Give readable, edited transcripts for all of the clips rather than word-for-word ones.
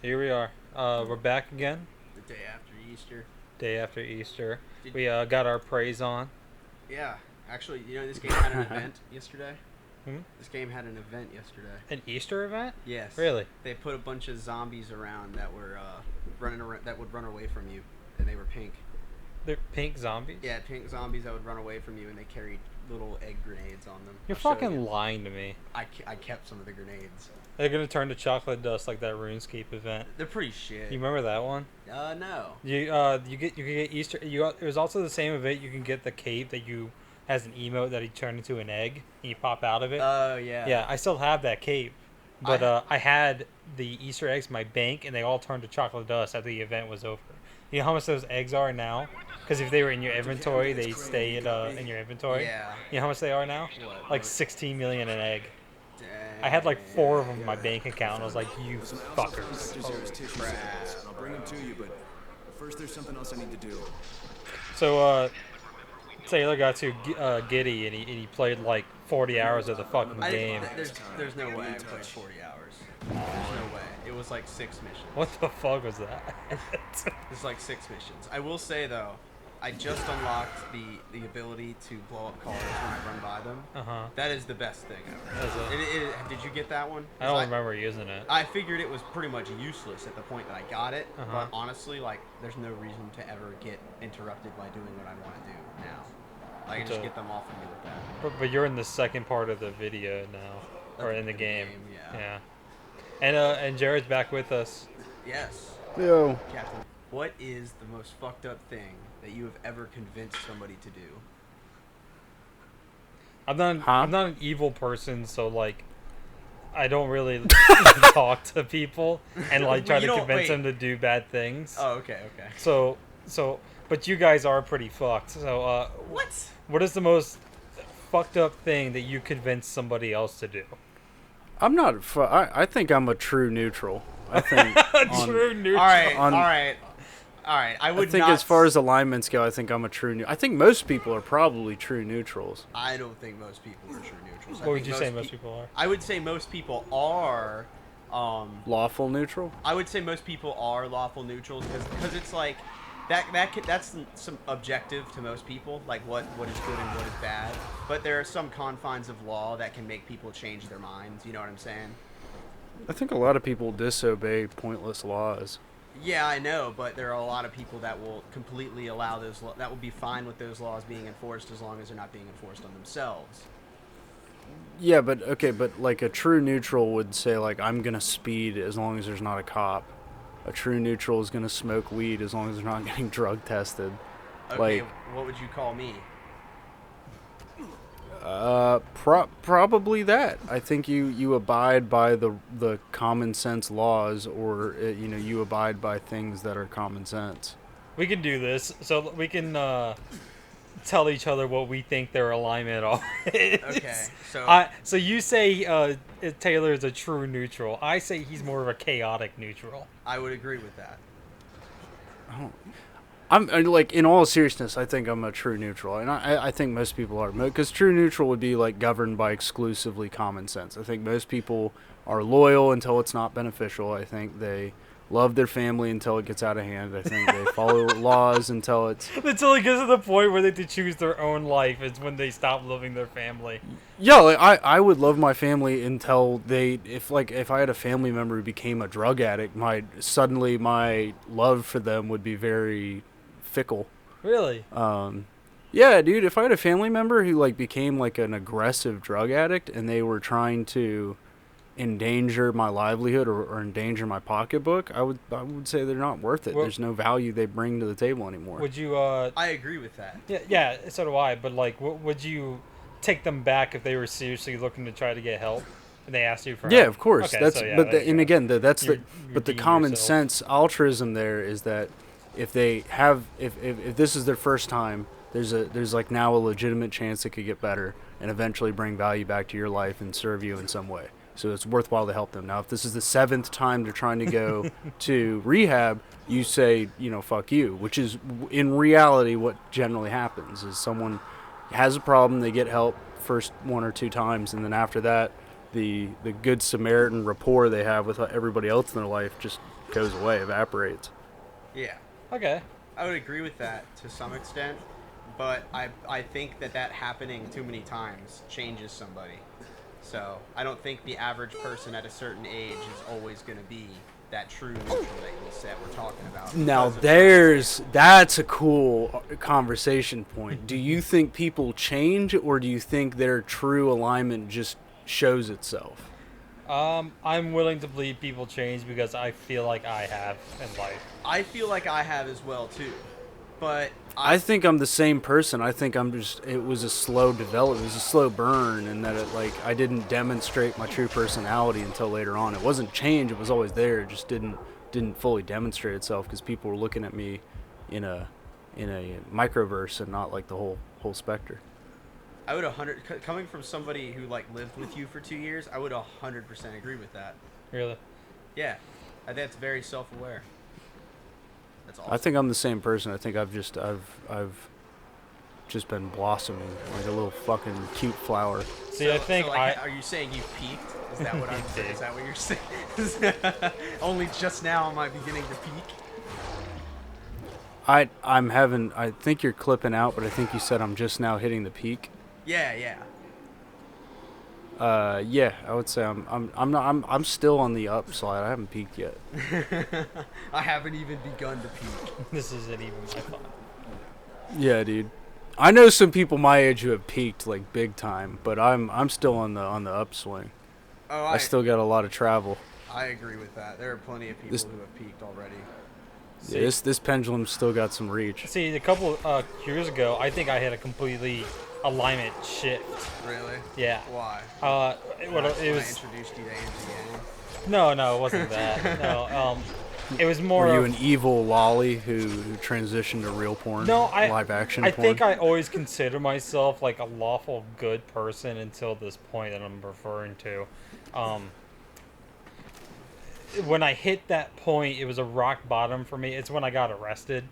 Here we are. We're back again. The day after Easter. Day after Easter. Did, We got our praise on. yeah, actually, this game had an event yesterday. Hmm? This game had an event yesterday. An Easter event? Yes. Really? They put a bunch of zombies around that were running around that would run away from you, and they were pink. They're pink zombies? Yeah, pink zombies that would run away from you, and they carried little egg grenades on them. You're I'll show fucking you. lying to me. I kept some of the grenades. They're gonna turn to chocolate dust like that RuneScape event. They're pretty shit. You remember that one? No. You can get Easter. It was also the same event. You can get the cape that you has an emote that he turned into an egg and you pop out of it. Oh yeah. Yeah, I still have that cape, but I had the Easter eggs in my bank and they all turned to chocolate dust after the event was over. You know how much those eggs are now? Because if they were in your inventory, they stay in your inventory. Yeah. You know how much they are now? What? Like 16 million an egg. Dang. I had like 4 of them in my bank account. And I was like, you fuckers. I'll bring them to you, but first there's something else I need to do. So Taylor got too giddy and he played like 40 hours of the fucking game. There's no way I played 40 hours. There's no way. It was like 6 missions. What the fuck was that? It's like 6 missions. I will say though, I just unlocked the ability to blow up cars when I run by them. Uh-huh. That is the best thing ever. Is it? Did you get that one? I don't remember using it. I figured it was pretty much useless at the point that I got it, Uh-huh. but honestly, like, there's no reason to ever get interrupted by doing what I want to do now. I can just get them off of me with that. But you're in the second part of the video now, or in the game. Yeah. And Jared's back with us. Yes. Yo. Captain, what is the most fucked up thing that you have ever convinced somebody to do? I'm not an evil person, so like I don't really talk to people and like try to convince them to do bad things. Oh, okay. So but you guys are pretty fucked. So what is the most fucked up thing that you convince somebody else to do? I'm not. I think I'm a true neutral. I think. True neutral. All right. I would. I think not as far as alignments go, I think I'm a true. I think most people are probably true neutrals. I don't think most people are true neutrals. What would you say most people are? I would say most people are. Lawful neutral. I would say most people are lawful neutrals because it's like that's some objective to most people, like what is good and what is bad. But there are some confines of law that can make people change their minds. You know what I'm saying? I think a lot of people disobey pointless laws. Yeah, I know, but there are a lot of people that will completely allow those that will be fine with those laws being enforced as long as they're not being enforced on themselves. Yeah, but okay, but like a true neutral would say like I'm gonna speed as long as there's not a cop. A true neutral is gonna smoke weed as long as they're not getting drug tested. Okay, Like, what would you call me? Probably that. I think you abide by the common sense laws, or you abide by things that are common sense. We can do this, so we can tell each other what we think their alignment is. Okay, so So you say Taylor is a true neutral. I say he's more of a chaotic neutral. I would agree with that. I'm like, in all seriousness, I think I'm a true neutral, and I think most people are, because true neutral would be like governed by exclusively common sense. I think most people are loyal until it's not beneficial. I think they love their family until it gets out of hand. I think they follow laws until it's Until it gets to the point where they have to choose their own life. It's when they stop loving their family. yeah. Like I would love my family until if I had a family member who became a drug addict, suddenly my love for them would be very fickle. Really? Yeah, dude, if I had a family member who like became like an aggressive drug addict and they were trying to endanger my livelihood or endanger my pocketbook, I would say they're not worth it. Well, there's no value they bring to the table anymore. Would you I agree with that. yeah, so do I, but like would you take them back if they were seriously looking to try to get help and they asked you for Yeah, help? of course. Okay, That's so, yeah, but there you and go. again, that's You but the redeem common yourself. sense altruism there is that if they have if this is their first time, there's like now a legitimate chance it could get better and eventually bring value back to your life and serve you in some way. So it's worthwhile to help them. Now, if this is the 7th time they're trying to go to rehab, you say, fuck you, which is in reality what generally happens is someone has a problem, they get help first 1 or 2 times, and then after that, the good Samaritan rapport they have with everybody else in their life just goes away, evaporates. Yeah. Okay. I would agree with that to some extent, but I think that happening too many times changes somebody. So I don't think the average person at a certain age is always going to be that true neutral that you said we're talking about. Now that's a cool conversation point. Do you think people change, or do you think their true alignment just shows itself? I'm willing to believe people change because I feel like I have in life. I feel like I have as well too, but I think I'm the same person. I think it was a slow development, it was a slow burn, and that I didn't demonstrate my true personality until later on. It wasn't change, it was always there. It just didn't fully demonstrate itself because people were looking at me in a microverse and not like the whole specter. I would coming from somebody who like lived with you for 2 years, I would 100% agree with that. Really? Yeah, I think it's very self-aware. That's awesome. I think I'm the same person. I think I've just been blossoming like a little fucking cute flower. See, I think are you saying you peaked? Is that what I'm saying? Is that what you're saying? Only just now am I beginning to peak? I think you're clipping out, but I think you said I'm just now hitting the peak. Yeah. Yeah, I would say I'm still on the upslide. I haven't peaked yet. I haven't even begun to peak. this isn't even my fault. Yeah, dude. I know some people my age who have peaked like big time, but I'm still on the upswing. Oh, I still got a lot of travel. I agree with that. There are plenty of people who have peaked already. Yeah, this pendulum's still got some reach. See, a couple years ago, I think I had a completely alignment shift. Really? Yeah. Why? It When was. I introduced you to MGA. No, it wasn't that. No, it was more. Were you an evil lolly who transitioned to real porn? No, live action I porn? think I always consider myself like a lawful good person until this point that I'm referring to. When I hit that point, it was a rock bottom for me. It's when I got arrested.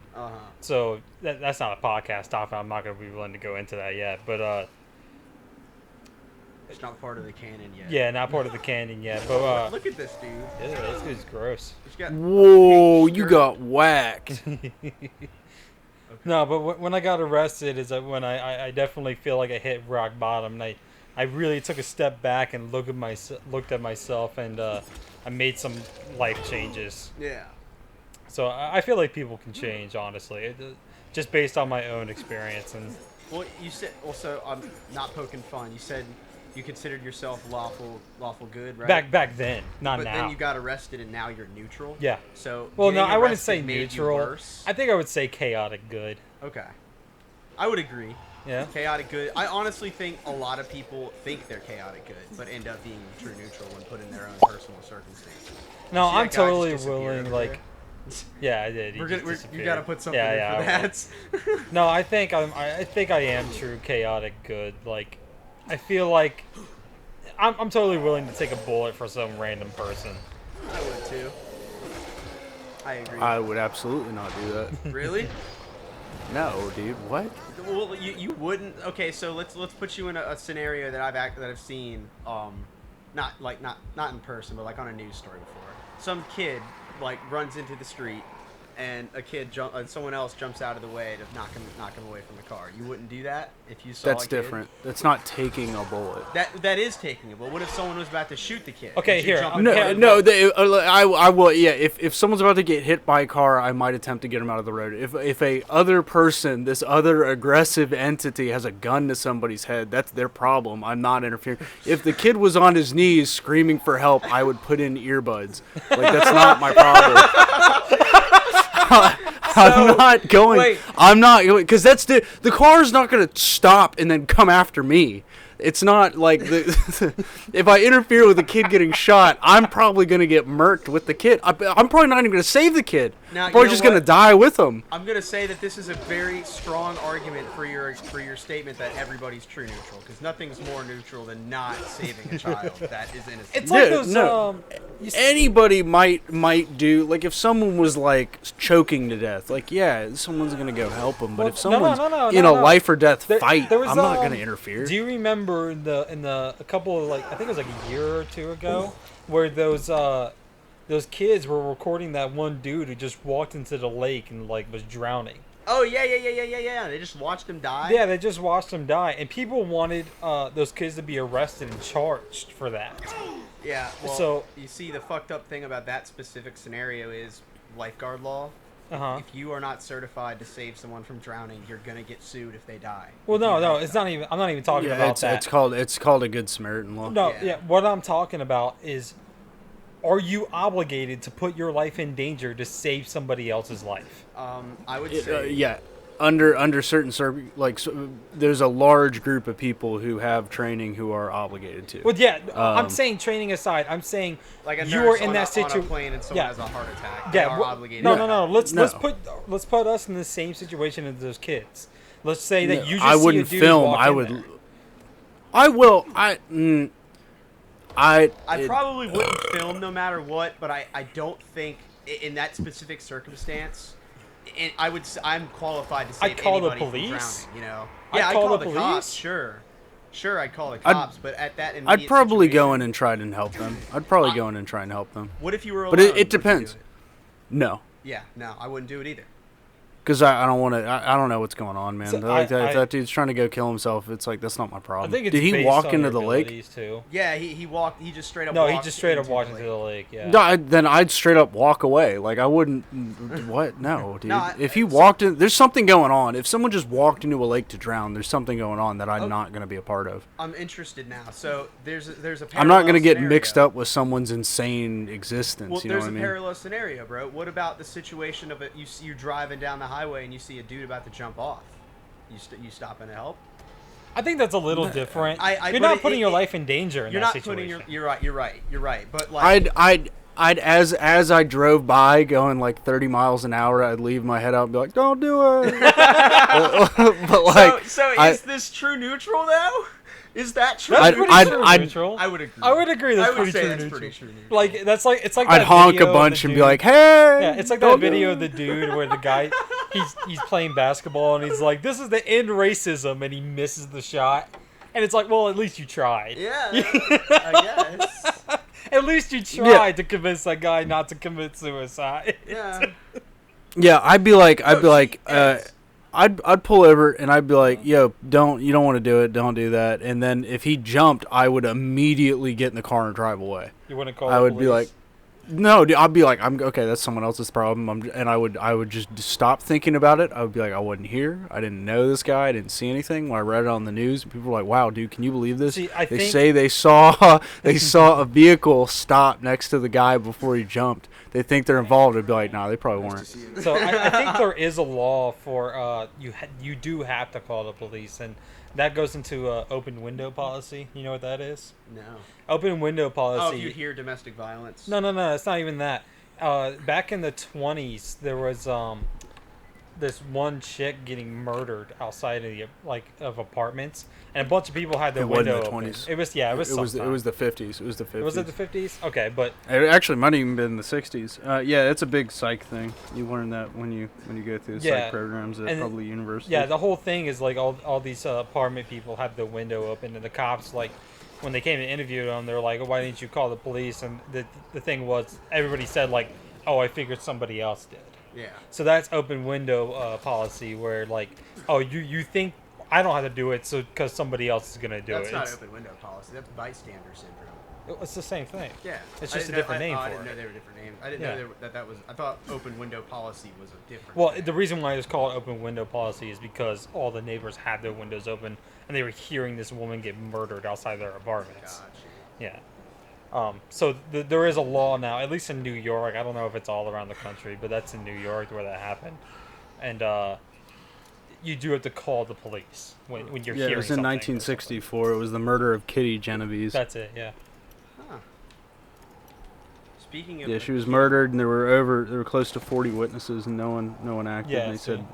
So that's not a podcast topic. I'm not going to be willing to go into that yet. But it's not part of the canon yet. Yeah, not part of the canon yet. But look at this dude. Yeah, this dude's gross. Whoa, you got whacked. No, but when I got arrested is when I definitely feel like I hit rock bottom. And I really took a step back and looked at myself, and I made some life changes. Yeah. So I feel like people can change, honestly, just based on my own experience. And well, you said also, I'm not poking fun. You said you considered yourself lawful good, right? Back then, not now. But then you got arrested, and now you're neutral. Yeah. So well, no, I wouldn't say say neutral. I think I would say chaotic good. Okay. I would agree. Yeah. Chaotic good. I honestly think a lot of people think they're chaotic good, but end up being true neutral when put in their own personal circumstances. No, I'm totally willing. Like, yeah, I did. You gotta put something in for that. No, I think I am true chaotic good. Like, I feel like I'm totally willing to take a bullet for some random person. I would too. I agree. I would absolutely not do that. Really? No, dude. What? Well, you wouldn't. Okay, so let's put you in a scenario that I've seen. Not in person, but like on a news story before. Some kid like runs into the street, and someone else jumps out of the way to knock him away from the car. You wouldn't do that if you saw. That's different. That's not taking a bullet. That is taking a bullet. What if someone was about to shoot the kid? Okay, here. I will. Yeah, if someone's about to get hit by a car, I might attempt to get him out of the road. If a other person, this other aggressive entity, has a gun to somebody's head, that's their problem. I'm not interfering. If the kid was on his knees screaming for help, I would put in earbuds. Like, that's not my problem. I'm not going. I'm not going because that's the car's not going to stop and then come after me. It's not like if I interfere with a kid getting shot, I'm probably going to get murked with the kid. I'm probably not even going to save the kid. Now, I'm probably just going to die with him. I'm going to say that this is a very strong argument for your statement that everybody's true neutral, because nothing's more neutral than not saving a child that is innocent. It's like those. Anybody might do, like, if someone was like choking to death, like, yeah, someone's going to go help them. But if someone's in a life or death fight, I'm not going to interfere. Do you remember in the a couple of, like, I think it was like a year or two ago, where those those kids were recording that one dude who just walked into the lake and like was drowning. Oh yeah. They just watched him die. Yeah, they just watched him die, and people wanted those kids to be arrested and charged for that. Yeah. Well, So- you see, the fucked up thing about that specific scenario is lifeguard law. Uh-huh. If you are not certified to save someone from drowning, you're gonna get sued if they die. Well, If you no, help it's them. not even. I'm not even talking Yeah, about that. it's called a Good Samaritan law. No, Yeah. yeah. What I'm talking about is, are you obligated to put your life in danger to save somebody else's life? I would say. Yeah, under certain there's a large group of people who have training who are obligated to. Well, yeah. I'm saying training aside. I'm saying Like a you nurse are in on that a, on a situation. plane and someone has a heart attack. They Yeah. are well, obligated. no. Let's No. let's put us in the same situation as those kids. Let's say that you just I see wouldn't a dude film. walk I in would. there. I will. I probably wouldn't film no matter what, but I don't think in that specific circumstance, and I'm qualified to save I'd call the anybody from police. drowning. You know, I'd yeah, I'd call call the the cops. police. Sure, I'd call the cops. But at that I'd immediate probably go situation- in and try and help them. I'd probably go in and try and help them. What if you were alone? But it Would you do depends. it? No, Yeah, no, I wouldn't do it either. because I don't want to. I don't know what's going on, man. So Like I- if that dude's trying to go kill himself, it's like that's not my I problem. think it's Did he based walk on into your the lake? abilities, too. Yeah, he walked. He just straight up. No, he walked just straight up walked the into the lake. Yeah. No, then I'd straight up walk away. Like I wouldn't. What? No, dude. No, If he walked in, there's something going on. If someone just walked into a lake to drown, there's something going on that I'm not going to be a part of. I'm interested now. So there's a I'm not going to parallel get scenario. mixed up with someone's insane existence. Well, you know there's what I a mean? parallel scenario, bro. What about the situation of you driving down the highway and you see a dude about to jump off? You stopping to help? I think that's a little different. I- You're but not it- putting your it- life in danger in You're that not situation. putting your. You're right. But like, I'd as I drove by going like 30 miles an hour, I'd leave my head out and be like, "Don't do it." But like, so I- is this true neutral though? Is that true? That's I'd- pretty I'd- true I'd- neutral. I would agree. I would agree that's I would pretty say true that's neutral. pretty true neutral. Like that's like it's like I'd that honk video a of bunch the and be dude- like, "Hey!" Yeah, it's like don't that do video it." of the dude where the guy he's playing basketball and he's like, "This is the end racism," and he misses the shot, and it's like, well, at least you tried. Yeah, I guess. At least you tried to convince that guy not to commit suicide. Yeah. Yeah, I'd be like, yes. I'd pull over and I'd be like, "Yo, you don't want to do it, don't do that." And then if he jumped, I would immediately get in the car and drive away. You wouldn't call. I the would be like, police? "No, dude," I'd be like, "I'm okay. That's someone else's problem." And I would just stop thinking about it. I would be like, "I wasn't here. I didn't know this guy. I didn't see anything." When I read it on the news, people were like, "Wow, dude, can you believe this?" See, I They think- say they saw a vehicle stop next to the guy before he jumped. They think they're involved. I'd be like, "Nah, they probably weren't." So I think there is a law for you do have to call the police, and that goes into open window policy. You know what that is? No. Open window policy. Oh, if you hear domestic violence. No, it's not even that. Back in the 20s, there was this one chick getting murdered outside of apartments, and a bunch of people had their It wasn't window the open. 20s. It was It was the 50s. It was the 50s. Was it the 50s? Okay, but It actually might have even been the 60s. Yeah, it's a big psych thing. You learn that when you go through the Yeah, psych programs at and public universities. yeah, the whole thing is like all these apartment people had the window open, and the cops when they came to interview them, they're like, "Oh, why didn't you call the police?" And the thing was, everybody said like, "Oh, I figured somebody else did." Yeah. So that's open window policy, where like, "Oh, you think I don't have to do it, so because somebody else is gonna do That's it." not It's, open window policy. That's bystander syndrome. it's the same thing. Yeah. It's I just a didn't different know, name I for didn't it. know they were different names. I didn't Yeah. know that was. I thought open window policy was a different. Well, thing. the reason why it's called open window policy is because all the neighbors had their windows open, and they were hearing this woman get murdered outside their apartments. Gotcha. Yeah. So there is a law now, at least in New York. I don't know if it's all around the country, but that's in New York where that happened. And you do have to call the police when you're Yeah, hearing it was in something or 1964. It was the murder of Kitty Genovese. something. That's it, yeah. Huh. Speaking of. Yeah, she was murdered, and there were close to 40 witnesses, and no one acted. Yeah, and they so- said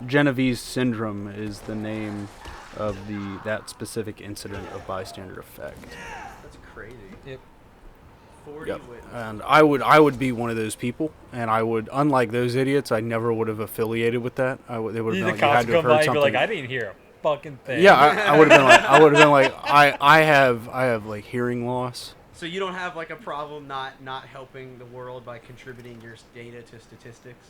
Genovese syndrome is the name of that specific incident of bystander effect. That's crazy. Yep. 40 Yep. witnesses. And I would be one of those people, and I would, unlike those idiots, I never would have affiliated with that. They would have The been like, you cops had to have come by heard and be like, something. I didn't hear a fucking thing. Yeah, I would have been like, I have like hearing loss. So you don't have like a problem not helping the world by contributing your data to statistics?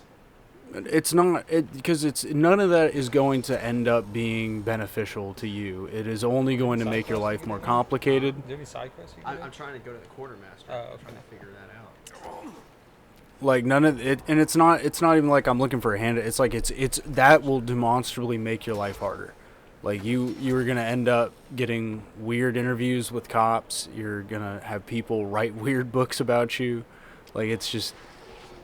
It's not because it's none of that is going to end up being beneficial to you. It is only going to make your life more complicated. Do you have any side quests? I'm trying to go to the quartermaster. Oh, I'm okay. trying to figure that out. Like none of it, and it's not even like I'm looking for a hand. It's like it's that will demonstrably make your life harder. Like you are gonna end up getting weird interviews with cops. You're gonna have people write weird books about you. Like it's just,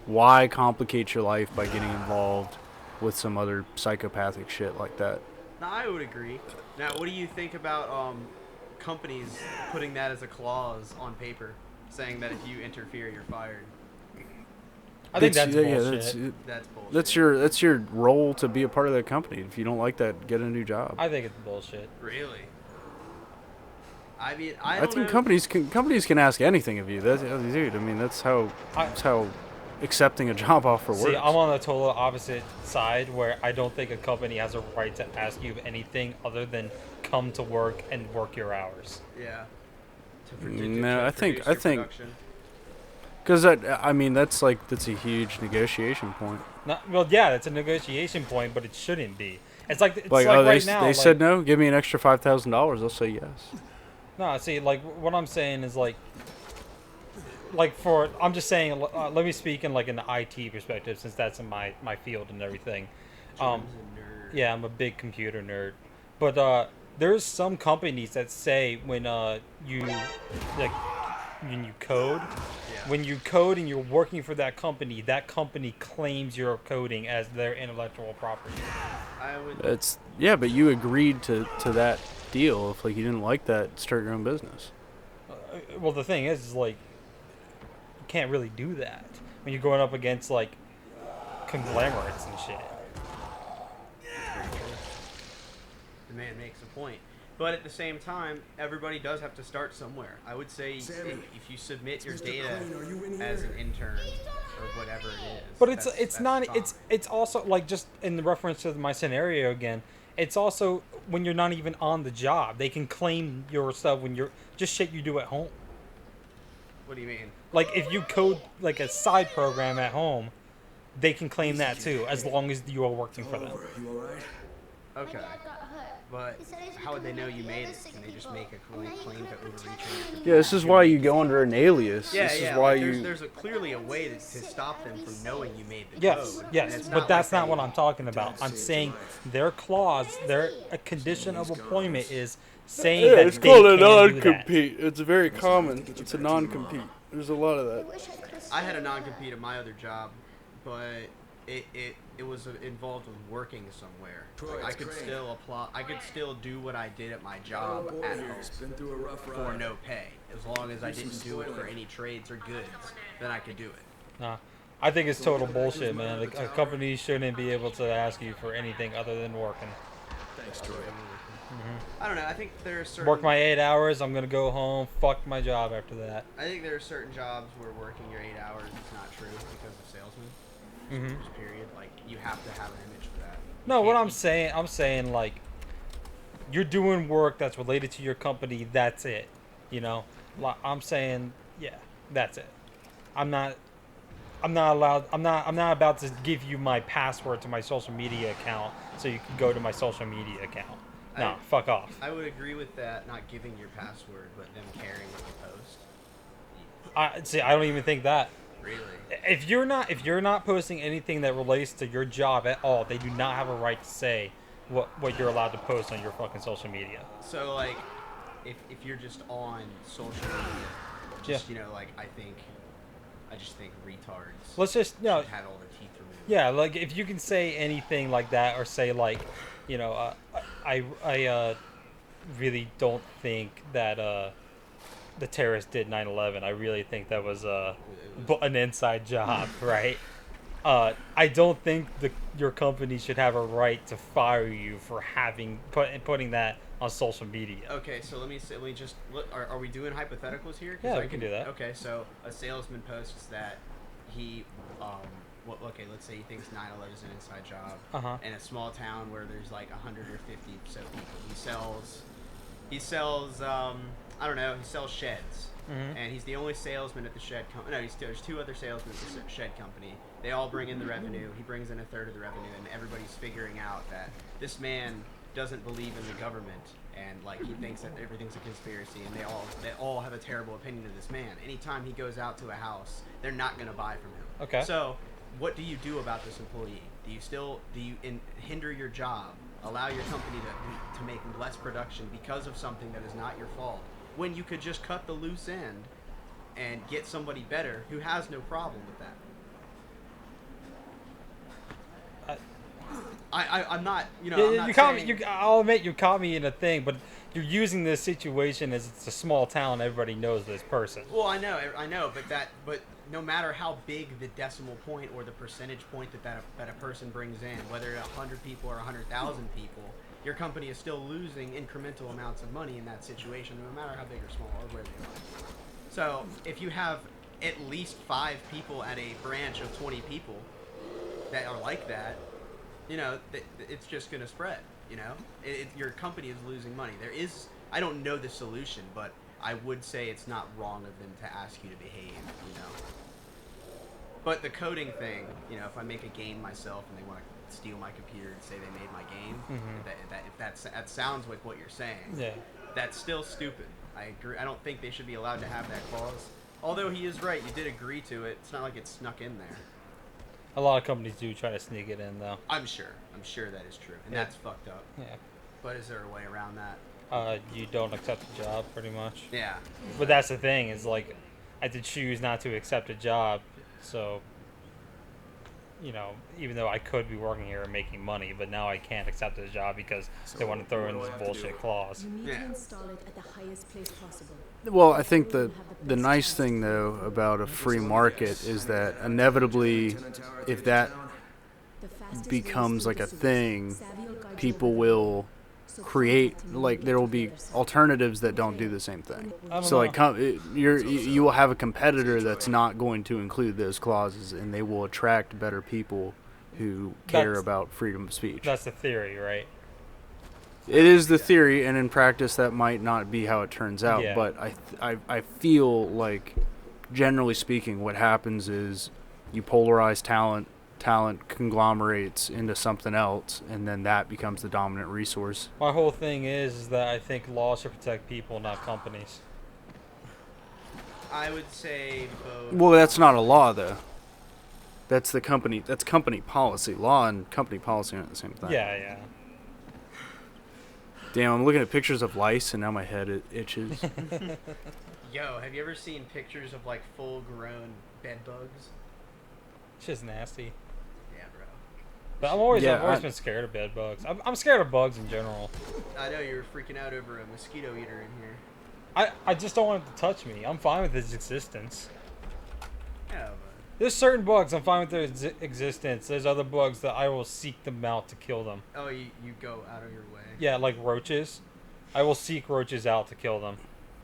why complicate your life by getting involved with some other psychopathic shit like that? Now, I would agree. Now, what do you think about companies putting that as a clause on paper, saying that if you interfere, you're fired? I think that's bullshit. That's bullshit. That's your role to be a part of that company. If you don't like that, get a new job. I think it's bullshit. Really? I mean, I I don't think know. companies can ask anything of you. That's, dude. I mean, that's how accepting a job offer works. See, I'm on the total opposite side where I don't think a company has a right to ask you anything other than come to work and work your hours. Yeah. No, I think production. because I mean that's a huge negotiation point. Well, yeah, it's a negotiation point, but it shouldn't be. It's like They now. They said no. Give me an extra $5,000. I'll say yes. No, see, like what I'm saying is like I'm just saying. Let me speak in like an IT perspective, since that's in my field and everything. Yeah, I'm a big computer nerd, but there's some companies that say when you code. Yeah. When you code and you're working for that company claims your coding as their intellectual property. But you agreed to that deal. If like you didn't like that, start your own business. Well, the thing is like you can't really do that when you're going up against like conglomerates and shit. The man makes a point. But at the same time, everybody does have to start somewhere. I would say if you submit your data as an intern or whatever it is. But it's also like, just in the reference to my scenario again, it's also when you're not even on the job, they can claim your stuff when you're just shit you do at home. What do you mean? Like if you code like a side program at home, they can claim that too, as long as you are working for them. You alright? Okay. But how would they know you made it? Can they just make a claim to overreaching? Yeah, this is why you go under an alias. Yeah, this yeah. is why like there's clearly a way to stop them from knowing you made the Yes, code. yes, but that's not what I'm talking about. I'm saying their clause, a condition of employment is saying that it's they called a can do that. non-compete. It's very common. It's a non-compete. There's a lot of that. I had a non-compete at my other job, but it was involved with working somewhere. Like, I could still apply. I could still do what I did at my job at home for no pay, as long as I didn't do it for any trades or goods. Then I could do it. Nah, I think it's total bullshit, man. Like, a company shouldn't be able to ask you for anything other than working. Thanks, Troy. I don't know. I think there are certain. Work my 8 hours. I'm gonna go home. Fuck my job after that. I think there are certain jobs where working your 8 hours is not true because of salesmen. Just period. Like you have to have an image for that. No, what I'm saying like, you're doing work that's related to your company. That's it. You know, I'm saying, yeah, that's it. I'm not allowed. I'm not about to give you my password to my social media account so you can go to my social media account. No, fuck off. I would agree with that. Not giving your password, but them caring what you post. I don't even think that. Really? If you're not posting anything that relates to your job at all, they do not have a right to say what you're allowed to post on your fucking social media. So like, if you're just on social media, you know, like I just think retards. Let's just should have all their teeth removed. Yeah, like if you can say anything like that, or say like, you know, I really don't think that the terrorists did 9/11. I really think that was an inside job, right? I don't think your company should have a right to fire you for putting that on social media. Okay, so let me just look. Are we doing hypotheticals here? Yeah, we can do that. Okay, so a salesman posts that he okay, let's say he thinks 9/11 is an inside job in a small town where there's like 100 or 50 so people. He sells I don't know. He sells sheds, Mhm. and he's the only salesman at the shed company. No, there's 2 other salesmen at the shed company. They all bring in the revenue. He brings in a third of the revenue, and everybody's figuring out that this man doesn't believe in the government, and like he thinks that everything's a conspiracy, and they all have a terrible opinion of this man. Anytime he goes out to a house, they're not going to buy from him. Okay. So, what do you do about this employee? Do you hinder your job? Allow your company to make less production because of something that is not your fault, when you could just cut the loose end and get somebody better who has no problem with that. I'm not, I'm not saying... I'll admit you caught me in a thing, but you're using this situation as it's a small town. Everybody knows this person. Well, I know, but no matter how big the decimal point or the percentage point that a person brings in, whether 100 people or 100,000 people, your company is still losing incremental amounts of money in that situation, no matter how big or small or where they are. So if you have at least 5 people at a branch of 20 people that are like that, it's just going to spread. Your company is losing money. I don't know the solution, but I would say it's not wrong of them to ask you to behave. But the coding thing, if I make a game myself and they want to steal my computer and say they made my game, if that sounds like what you're saying, that's still stupid. I agree. I don't think they should be allowed to have that clause. Although he is right, you did agree to it. It's not like it snuck in there. A lot of companies do try to sneak it in, though. I'm sure that is true, and that's fucked up. Yeah. But is there a way around that? You don't accept the job, pretty much. Yeah. But that's the thing, is like, I had to choose not to accept a job, so, even though I could be working here and making money, but now I can't accept the job because they want to throw in this bullshit clause. You need to install it at the highest place possible. Well, I think the nice thing, though, about a free market is that inevitably, if that becomes like a thing, people will create, like, there will be alternatives that don't do the same thing. So like you will have a competitor that's not going to include those clauses, and they will attract better people who care about freedom of speech. That's the theory, right? It is the theory, and in practice that might not be how it turns out. Yeah. But I feel like, generally speaking, what happens is you polarize talent conglomerates into something else, and then that becomes the dominant resource. My whole thing is that I think law should protect people, not companies. I would say both. Well, that's not a law, though. That's company policy. Law and company policy aren't the same thing. Yeah. Damn, I'm looking at pictures of lice, and now my head itches. Yo, have you ever seen pictures of like full-grown bed bugs? It's just nasty. Yeah, bro. But I've always been scared of bed bugs. I'm scared of bugs in general. I know you were freaking out over a mosquito eater in here. I just don't want it to touch me. I'm fine with its existence. Yeah, but... There's certain bugs I'm fine with their existence. There's other bugs that I will seek them out to kill them. Oh, you go out of your way. Yeah, like roaches. I will seek roaches out to kill them.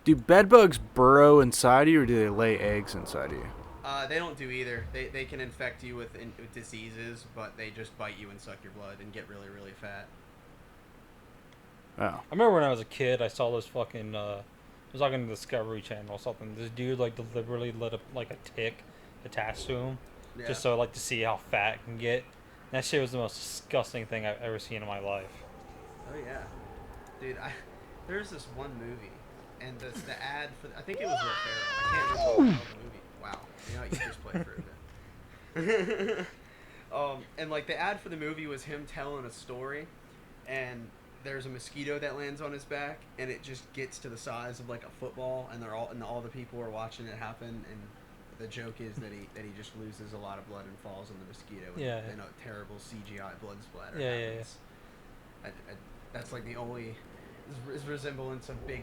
Do bed bugs burrow inside you, or do they lay eggs inside you? They don't do either. They can infect you with diseases, but they just bite you and suck your blood and get really, really fat. Oh. I remember when I was a kid, I saw this fucking, it was like on the Discovery Channel or something. This dude, like, deliberately let a tick attached to him, just so, like, to see how fat it can get. And that shit was the most disgusting thing I've ever seen in my life. Oh, yeah. Dude, there's this one movie, and the ad for... I think it was Will Ferrell. I can't recall the movie. Wow. You just played for a bit. And like the ad for the movie was him telling a story, and there's a mosquito that lands on his back, and it just gets to the size of like a football, and all the people are watching it happen, and the joke is that he just loses a lot of blood and falls on the mosquito, and a terrible CGI blood splatter happens. That's like the only resemblance of big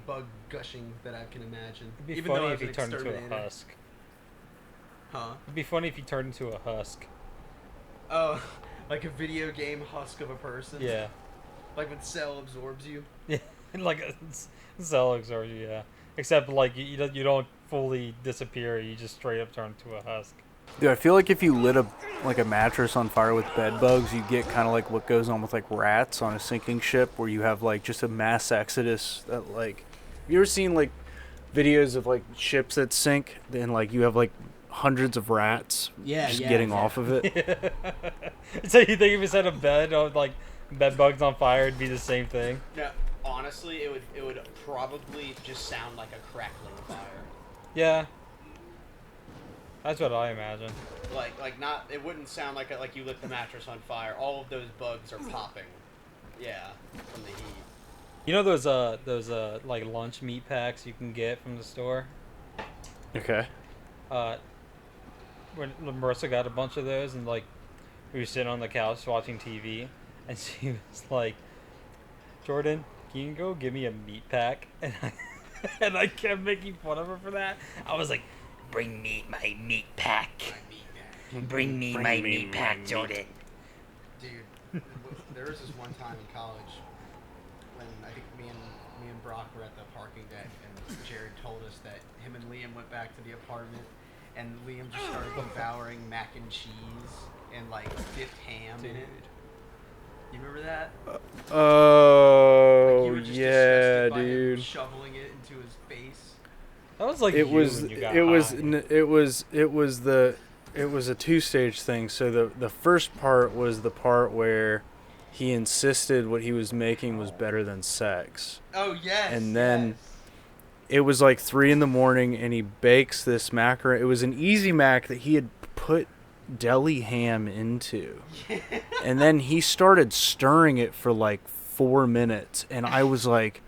bug gushing that I can imagine. It'd be Even funny though if he turned into a husk. Huh? It'd be funny if he turned into a husk. Oh, like a video game husk of a person? Yeah. Like when Cell absorbs you? Yeah, like a cell absorbs you, yeah. Except, like, you don't fully disappear, you just straight up turn into a husk. Dude, I feel like if you lit a mattress on fire with bed bugs, you get kind of like what goes on with like rats on a sinking ship, where you have like just a mass exodus that like you ever seen like videos of like ships that sink and like you have like hundreds of rats just getting off of it? So you think if you set a bed of like bed bugs on fire, it'd be the same thing? No, honestly, it would probably just sound like a crackling fire. Yeah. That's what I imagine. Like not. It wouldn't sound like like you lit the mattress on fire. All of those bugs are popping. Yeah, from the heat. You know those like lunch meat packs you can get from the store? Okay. When Marissa got a bunch of those, and like we were sitting on the couch watching TV, and she was like, "Jordan, can you go give me a meat pack?" And I kept making fun of her for that. I was like, "Bring me my meat pack. Bring me my meat pack, Jordan." Dude, there was this one time in college when I think me and Brock were at the parking deck, and Jared told us that him and Liam went back to the apartment, and Liam just started devouring mac and cheese and like dipped ham in it. You remember that? Oh, Like, you were just yeah, disgusted by him dude. shoveling it into his face. That was like It you was when you got high. It was a two-stage thing. So the first part was the part where he insisted what he was making was better than sex. Oh yes. And then it was like 3 a.m. and he bakes this macaroni. It was an easy mac that he had put deli ham into. And then he started stirring it for like 4 minutes, and I was like,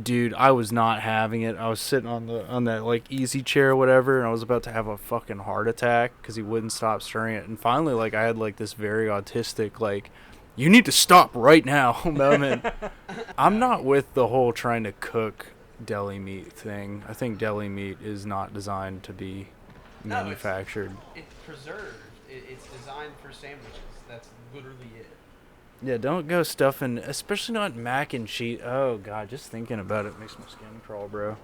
dude, I was not having it. I was sitting on that like easy chair or whatever, and I was about to have a fucking heart attack because he wouldn't stop stirring it. And finally, like, I had like this very autistic, like, you need to stop right now moment. I'm not with the whole trying to cook deli meat thing. I think deli meat is not designed to be manufactured. It's preserved. It's designed for sandwiches. That's literally it. Yeah, don't go stuffing, especially not mac and cheese. Oh god, just thinking about it makes my skin crawl, bro.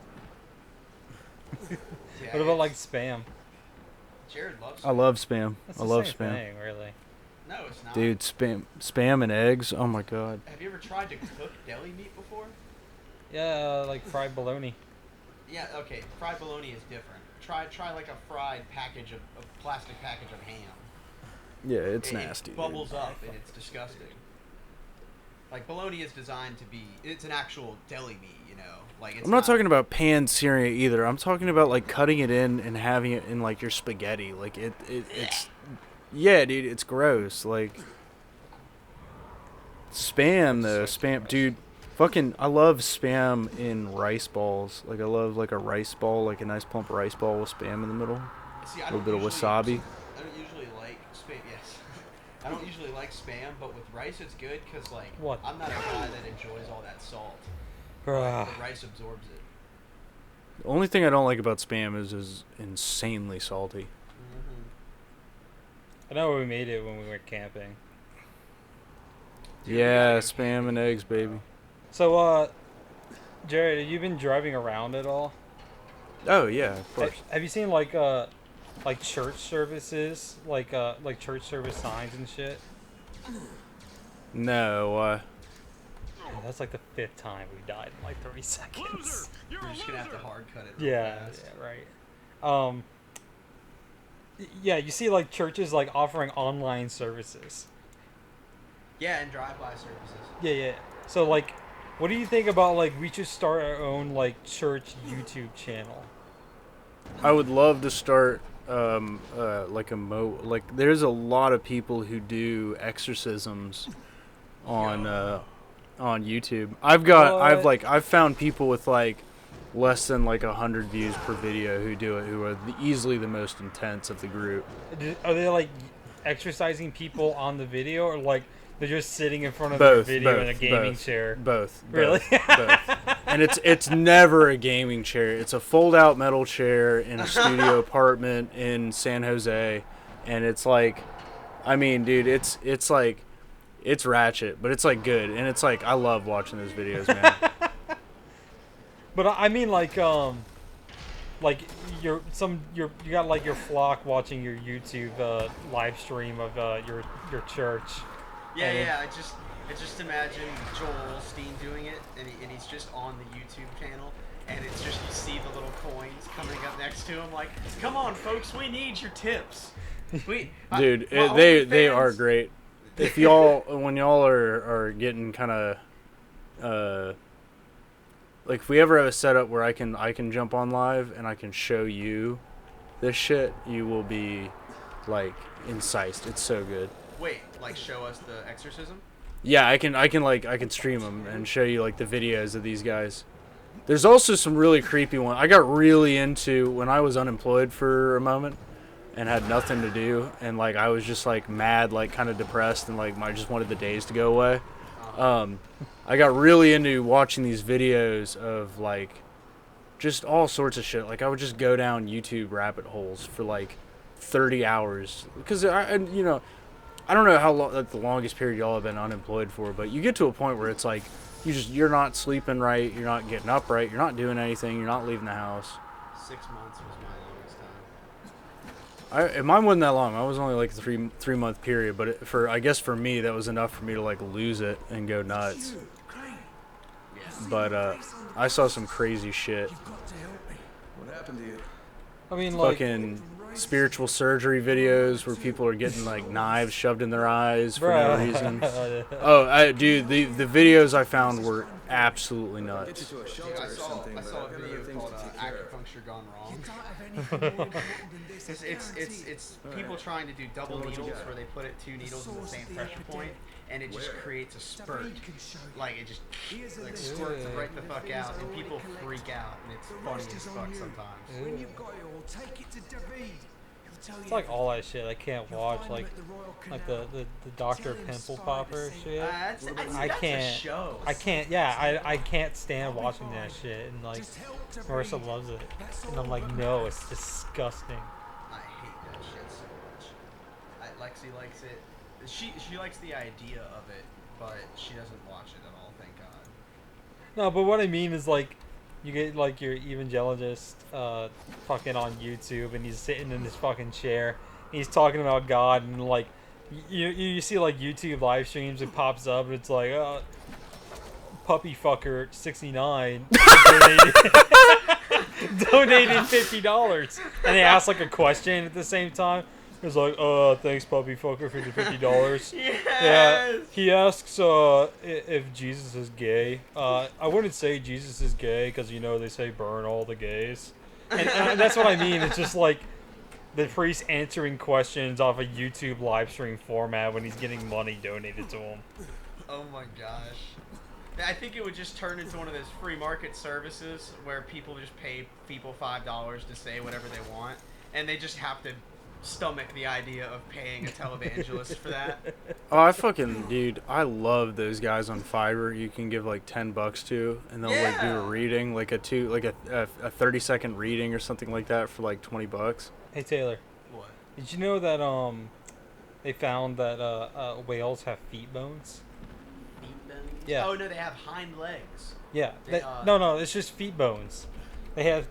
Yeah, What about like spam? Jared loves. I love spam. That's I the love same spam. thing, really. No, it's not. Dude, spam and eggs. Oh my god. Have you ever tried to cook deli meat before? Yeah, like fried bologna. Yeah. Okay. Fried bologna is different. Try like a fried package of a plastic package of ham. Yeah, it's It nasty. bubbles dude. up and it's disgusting. Like bologna is designed to be. It's an actual deli meat, you know. Like it's I'm not talking about pan searing it either. I'm talking about like cutting it in and having it in like your spaghetti. Like it's yeah, dude, it's gross. Like spam though, spam, dude. Fucking, I love spam in rice balls. Like I love like a rice ball, like a nice plump rice ball with spam in the middle. See, A little bit of wasabi. I don't usually like spam. Yes, I don't usually like spam, but with rice it's good because like What? I'm not a guy that enjoys all that salt. Bruh. The rice absorbs it. The only thing I don't like about spam is insanely salty. I know we made it when we went camping. Dude, we Yeah, gotta go spam and eggs, baby. So, Jared, have you been driving around at all? Oh yeah, of course. Have you seen like church services, like church service signs and shit? No, Yeah, that's like the 5th time we died in like 30 seconds. You're just gonna have to hard cut it. Real Yeah, fast. yeah, right. Yeah, you see like churches like offering online services. Yeah, and drive-by services. Yeah. So like, what do you think about like we should start our own like church YouTube channel? I would love to start like like there's a lot of people who do exorcisms on YouTube. I've found people with like less than like 100 views per video who do it, who are easily the most intense of the group. Are they like exercising people on the video, or like they're just sitting in front of Both, their video both, in a gaming both, chair? Both. Really? Both. And it's never a gaming chair. It's a fold-out metal chair in a studio apartment in San Jose, and it's like, I mean, dude, it's like, it's ratchet, but it's like good, and it's like I love watching those videos, man. But I mean, like you got like your flock watching your YouTube live stream of your church. Yeah, And- yeah. I just And just imagine Joel Osteen doing it, and he's just on the YouTube channel, and it's just you see the little coins coming up next to him, like, come on, folks, we need your tips. Dude, they OnlyFans- are great. If y'all, when y'all are getting kind of, like if we ever have a setup where I can jump on live and I can show you this shit, you will be like incised. It's so good. Wait, like show us the exorcism? Yeah, I can stream them and show you like the videos of these guys. There's also some really creepy ones. I got really into when I was unemployed for a moment and had nothing to do, and like I was just like mad, like kind of depressed, and like I just wanted the days to go away. I got really into watching these videos of like just all sorts of shit. Like I would just go down YouTube rabbit holes for like 30 hours because you know, I don't know how long, like the longest period y'all have been unemployed for, but you get to a point where it's like you're not sleeping right, you're not getting up right, you're not doing anything, you're not leaving the house. 6 months was my longest time. Mine wasn't that long. I was only like a three month period, but I guess for me that was enough for me to like lose it and go nuts. But I saw some crazy shit. What happened to you? I mean, like, Fucking spiritual surgery videos where people are getting like knives shoved in their eyes for no reason. Dude, the videos I found were absolutely Get you nuts. to a Dude, shelter I or saw something, a but I've got video other things called to take care of. acupuncture gone wrong. It's people trying to do double me what you needles got. where they put 2 needles in the same pressure point, and it just creates a spurt. Like it just like squirts right the fuck out, and people freak out, and it's funny as fuck sometimes. it's like all that shit I can't watch, like the Dr. Pimple Popper shit. That's I a can't. show. I can't. Yeah, I can't stand watching that shit. And like, Marissa loves it, and I'm like, no, it's disgusting. I hate that shit so much. Lexi likes it. She likes the idea of it, but she doesn't watch it at all. Thank God. No, but what I mean is like, you get like your evangelist fucking on YouTube, and he's sitting in his fucking chair, and he's talking about God, and like, you see like YouTube live streams, it pops up, and it's like, puppy fucker 69 donated $50, and they ask like a question at the same time. It's like, thanks puppy fucker for the $50. Yes. Yeah, he asks if Jesus is gay. I wouldn't say Jesus is gay because you know they say burn all the gays, and that's what I mean. It's just like the priest answering questions off a YouTube live stream format when he's getting money donated to him. Oh my gosh. I think it would just turn into one of those free market services where people just pay people $5 to say whatever they want, and they just have to stomach the idea of paying a televangelist for that. Oh, dude, I love those guys on Fiverr. You can give like $10 to, and they'll like do a Yeah. reading, like a 30-second reading or something like that for like $20. Hey Taylor, What? did you know that they found that whales have feet bones? Feet bones? Yeah. Oh no, they have hind legs. Yeah. They, No, it's just feet bones. They have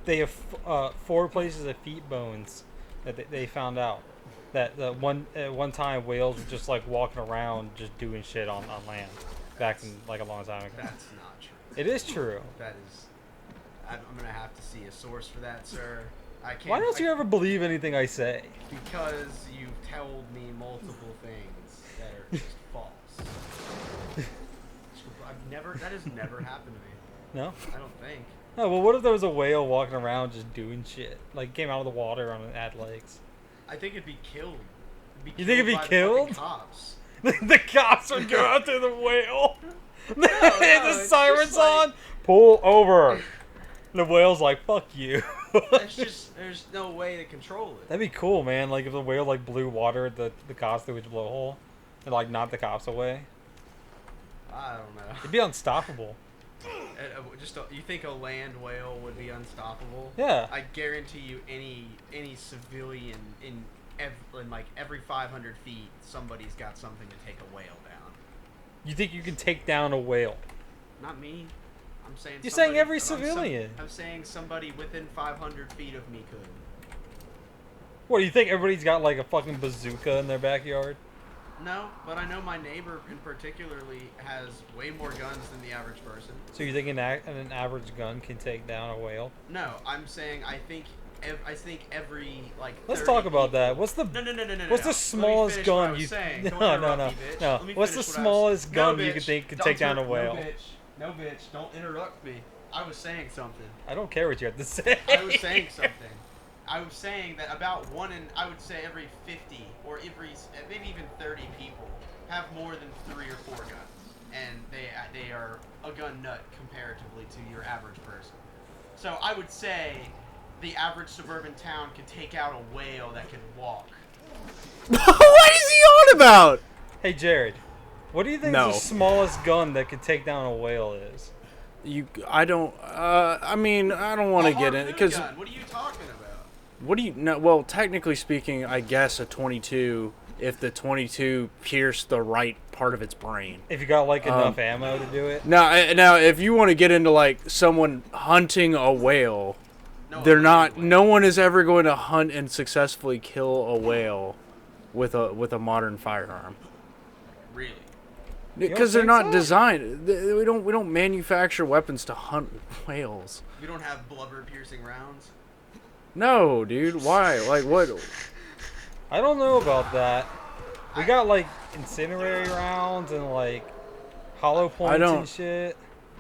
4 places of feet bones that they found out. That at one time whales were just like walking around just doing shit on land back in like a long time ago. That's not true. It is true. That is. I'm gonna have to see a source for that, sir. I can't. Why don't you ever believe anything I say? Because you've told me multiple things that are just false. That has never happened to me. No? I don't think. No, well, what if there was a whale walking around just doing shit? Like, came out of the water on had legs. I think it'd be killed. You think it'd be by the killed? fucking cops. The cops would go after the whale. no, The it's siren's just like- on. Pull over. The whale's like, fuck you. There's no way to control it. That'd be cool, man. Like, if the whale, like, blew water at the cops through its blowhole and, like, knocked the cops away. I don't know. It'd be unstoppable. You think a land whale would be unstoppable? Yeah. I guarantee you, any civilian in like every 500 feet, somebody's got something to take a whale down. You think you can take down a whale? Not me. I'm saying. You're saying every I'm civilian. I'm saying somebody within 500 feet of me could. What, do you think everybody's got, like, a fucking bazooka in their backyard? No, but I know my neighbor in particularly has way more guns than the average person. So you think an average gun can take down a whale? No, I'm saying I think every like. Let's 30 talk about that. people- What's the No. What's the Let me smallest finish what I gun was you? saying. No, Don't no, interrupt no, me, bitch. no. Let me What's the finish what I was- smallest gun No, you could bitch. think could Don't take down a turn- whale? No, bitch. Don't interrupt me. I was saying something. I don't care what you have to say. I was saying something. I was saying that about I would say every 50 or maybe even 30 people have more than 3 or 4 guns, and they are a gun nut comparatively to your average person. So I would say the average suburban town could take out a whale that could walk. What is he on about? Hey Jared, what do you think No. the smallest gun that could take down a whale is? I don't want to A get in harpoon because gun. What are you talking about? what do you know? Well, technically speaking, I guess a 22 if the 22 pierced the right part of its brain. If you got like enough ammo to do it. Now, if you want to get into like someone hunting a whale, no one is ever going to hunt and successfully kill a whale with a modern firearm. Really? Because they're think not so? designed. We don't manufacture weapons to hunt whales. We don't have blubber-piercing rounds. No, dude. Why? Like what? I don't know about that. We got like incendiary rounds and like hollow points don't- and shit.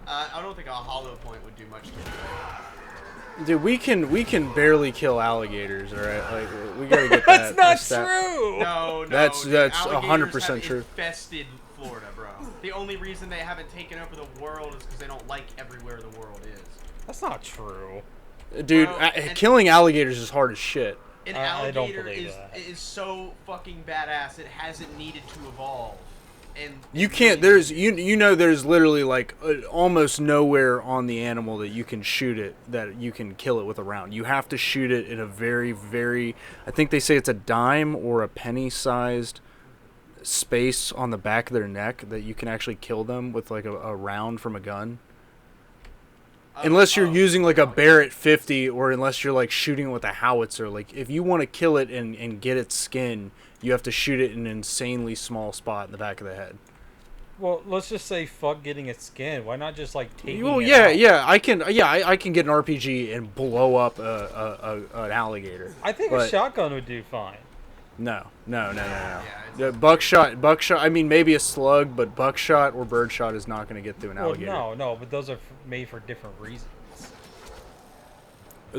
I don't think a hollow point would do much to it. Dude, we can barely kill alligators. All right, like we gotta get That's that. not that. true. No, That's dude, 100% alligators true. have infested Florida, bro. The only reason they haven't taken over the world is because they don't like everywhere the world is. That's not true. Dude, Bro, and- killing alligators is hard as shit. An I don't alligator believe that. is so fucking badass. It hasn't needed to evolve. And You can't. There's there's literally like almost nowhere on the animal that you can shoot it that you can kill it with a round. You have to shoot it in a very very. I think they say it's a dime or a penny sized space on the back of their neck that you can actually kill them with like a round from a gun. Unless you're using like a Barrett 50 or unless you're like shooting with a howitzer. Like if you want to kill it and get its skin, you have to shoot it in an insanely small spot in the back of the head. Well, let's just say fuck getting its skin. Why not just like taking Well, it yeah, out? yeah, I can get an RPG and blow up an alligator. I think a But shotgun would do fine. No. it's The buckshot. I mean, maybe a slug, but buckshot or birdshot is not going to get through an Well, alligator. no, but those are made for different reasons.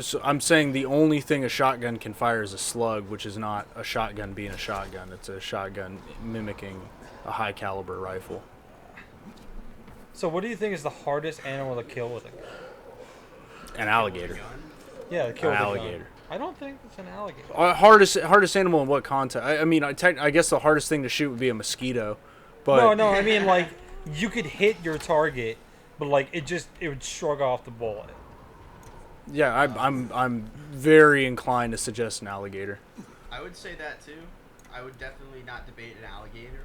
So I'm saying the only thing a shotgun can fire is a slug, which is not a shotgun being a shotgun. It's a shotgun mimicking a high caliber rifle. So, what do you think is the hardest animal to kill with a gun? An alligator. Yeah, to kill An with a alligator. gun. I don't think it's an alligator. Hardest animal in what context? I guess the hardest thing to shoot would be a mosquito. But No, I mean like you could hit your target, but like it would shrug off the bullet. yeah, I'm very inclined to suggest an alligator. I would say that too. I would definitely not debate an alligator.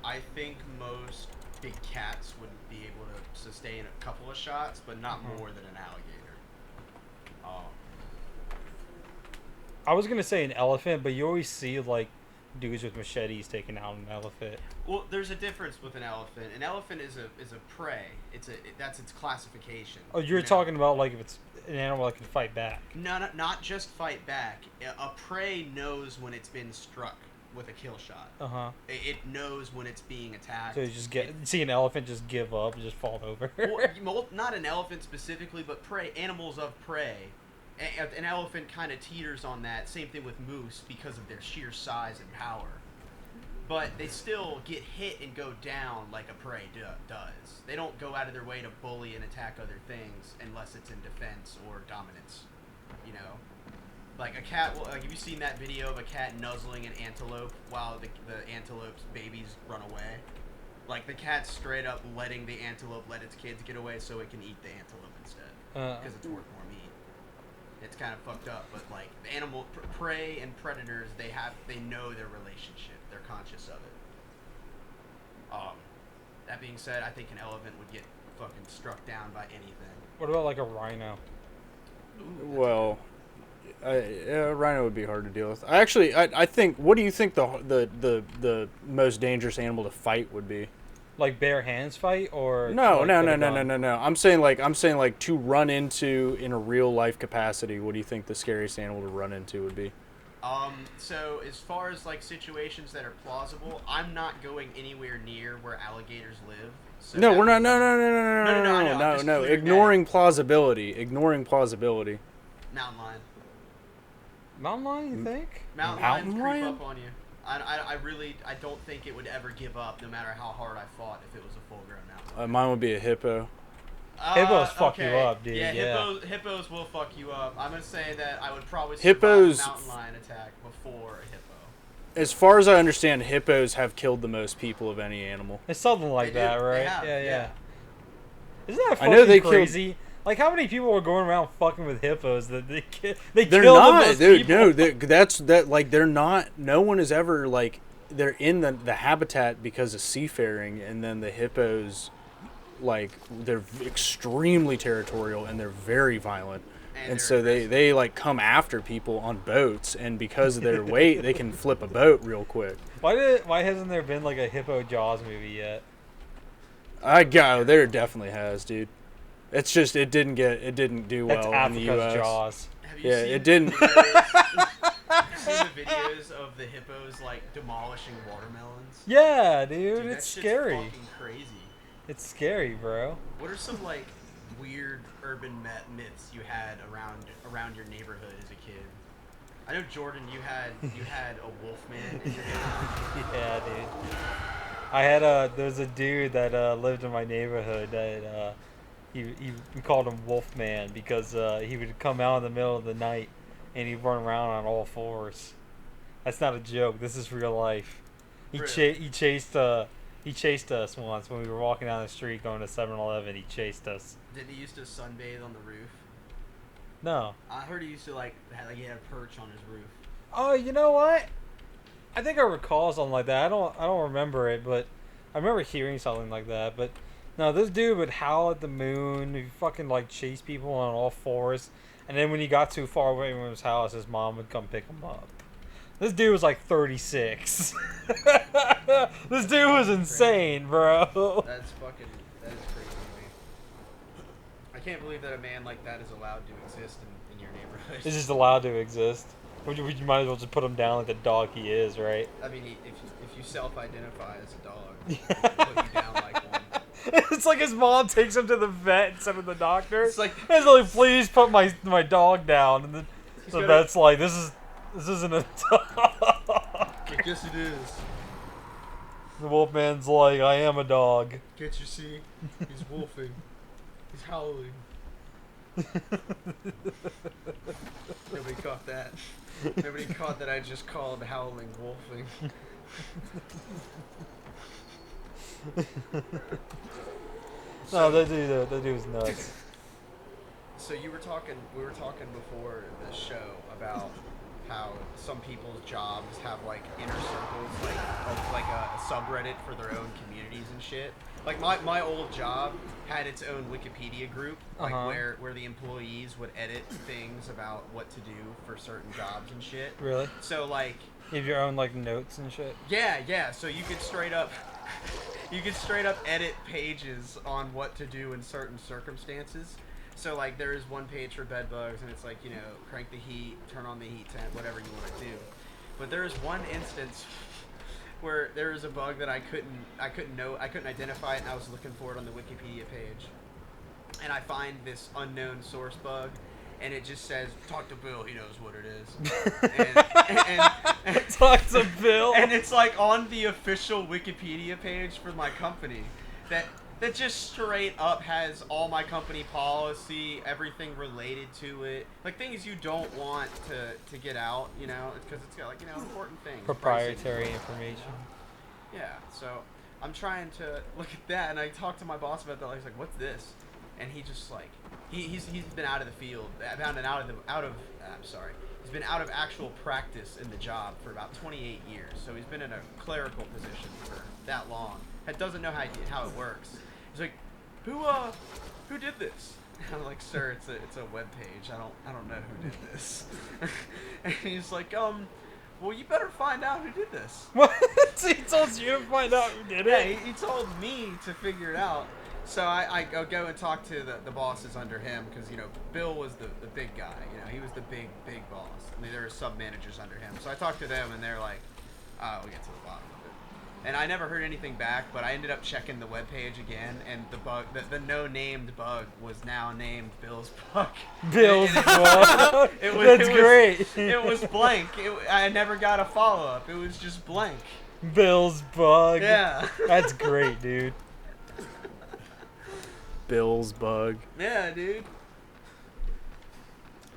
I think most big cats would be able to sustain a couple of shots, but not more than an alligator. I was gonna say an elephant, but you always see like dudes with machetes taking out an elephant. Well, there's a difference with an elephant. An elephant is a prey. That's its classification. Oh, you're you know? talking about like if it's an animal that can fight back. No, not just fight back. A prey knows when it's been struck with a kill shot. Uh huh. It knows when it's being attacked. So you just see an elephant just give up and just fall over. Not an elephant specifically, but animals of prey. An elephant kind of teeters on that. Same thing with moose because of their sheer size and power. But they still get hit and go down like a prey does. They don't go out of their way to bully and attack other things unless it's in defense or dominance. You know? Like a cat, like have you seen that video of a cat nuzzling an antelope while the antelope's babies run away? Like the cat's straight up letting the antelope let its kids get away so it can eat the antelope instead. Because it's worth more meat. It's kind of fucked up, but like the animal prey and predators, they know their relationship. They're conscious of it. That being said, I think an elephant would get fucking struck down by anything. What about like a rhino? Ooh, Well, Rhino would be hard to deal with. I think. What do you think the most dangerous animal to fight would be? Like bare hands fight or No, like, no, with no, a no, no, gun? no, no. I'm saying like to run into in a real life capacity. What do you think the scariest animal to run into would be? So as far as like situations that are plausible, I'm not going anywhere near where alligators live. So No, that we're not. would- No, no, no, no, No, no, no, I know, no, I'm no, just no. clearing Ignoring plausibility. Ignoring plausibility. Mountain lion. Mountain lion, you think? Mountain Mountain lions lion? creep up on you. I really don't think it would ever give up, no matter how hard I fought, if it was a full-grown mountain lion. Mine would be a hippo. Hippos fuck you Okay. up, dude, yeah. Hippos will fuck you up. I'm gonna say that I would probably Hippos- survive a mountain lion attack before a hippo. As far as I understand, hippos have killed the most people of any animal. It's something like They that, do. right? They have, yeah, yeah. Isn't that I fucking know they killed- crazy? Like, how many people are going around fucking with hippos that they They're kill the not, most dude. people? No, they're not. No one is ever like they're in the habitat because of seafaring, and then the hippos, like they're extremely territorial and they're very violent, and they're so they like come after people on boats, and because of their weight, they can flip a boat real quick. Why hasn't there been like a hippo Jaws movie yet? There definitely has, dude. It's just it didn't do That's well in the Africa's U.S. Jaws. Have you Yeah, seen it didn't. Have you seen the videos of the hippos like demolishing watermelons? Yeah, dude, Dude, that it's shit's scary. fucking crazy. It's scary, bro. What are some like weird urban myths you had around your neighborhood as a kid? I know Jordan, you had a wolf man in your neighborhood. Yeah, dude. I had there's a dude that lived in my neighborhood that we called him Wolfman because he would come out in the middle of the night and he'd run around on all fours. That's not a joke. This is real life. Really? He chased us once when we were walking down the street going to 7-Eleven. He chased us. Did he used to sunbathe on the roof? No. I heard he used to he had a perch on his roof. Oh, you know what? I think I recall something like that. I don't remember it, but I remember hearing something like that. But no, this dude would howl at the moon. He'd fucking like chase people on all fours, and then when he got too far away from his house, his mom would come pick him up. This dude was like 36. This dude was insane, bro. That is crazy to me. I can't believe that a man like that is allowed to exist in your neighborhood. It's just allowed to exist. You might as well just put him down like the dog he is, right? I mean, if you self-identify as a dog, he'll put you down like one. It's like his mom takes him to the vet instead of the doctor. It's like- it's like, please put my dog down, and then the gotta- vet's like, this isn't a dog. I guess it is. The Wolfman's like, I am a dog. Can't you see? He's wolfing. He's howling. Nobody caught that. Nobody caught that I just called howling wolfing. No, that dude was nuts. So we were talking before the show about how some people's jobs have like inner circles, like a subreddit for their own communities and shit. Like my old job had its own Wikipedia group, like where the employees would edit things about what to do for certain jobs and shit. Really? So like, You have your own like notes and shit. yeah. So you could straight up edit pages on what to do in certain circumstances. So like there is one page for bed bugs, and it's like, you know, crank the heat, turn on the heat temp, whatever you want to do. But there is one instance where there is a bug that I couldn't identify it, and I was looking for it on the Wikipedia page, and I find this unknown source bug, and it just says, talk to Bill, he knows what it is. and Talk to Bill. and it's like on the official Wikipedia page for my company that just straight up has all my company policy, everything related to it, like things you don't want to get out, you know, because it's got like, you know, important things. Proprietary pricing. information. Yeah, so I'm trying to look at that, and I talked to my boss about that. I was like, "What's this?" And he just like he's been out of the field, he's been out of actual practice in the job for about 28 years. So he's been in a clerical position for that long. Doesn't know how it works. He's like, who did this? I'm like, sir, it's a web page. I don't know who did this. And he's like, well, you better find out who did this. What? He told you to find out who did Yeah, it? he told me to figure it out. So I go and talk to the bosses under him because, Bill was the big guy. He was the big boss. I mean, there were sub-managers under him. So I talked to them, and they're like, oh, we'll get to the bottom of it. And I never heard anything back, but I ended up checking the webpage again, and the no-named bug was now named Bill's bug. Bill's bug. That's great. It was blank. I never got a follow-up. It was just blank. Bill's bug. Yeah. That's great, dude. Bill's bug. Yeah, dude.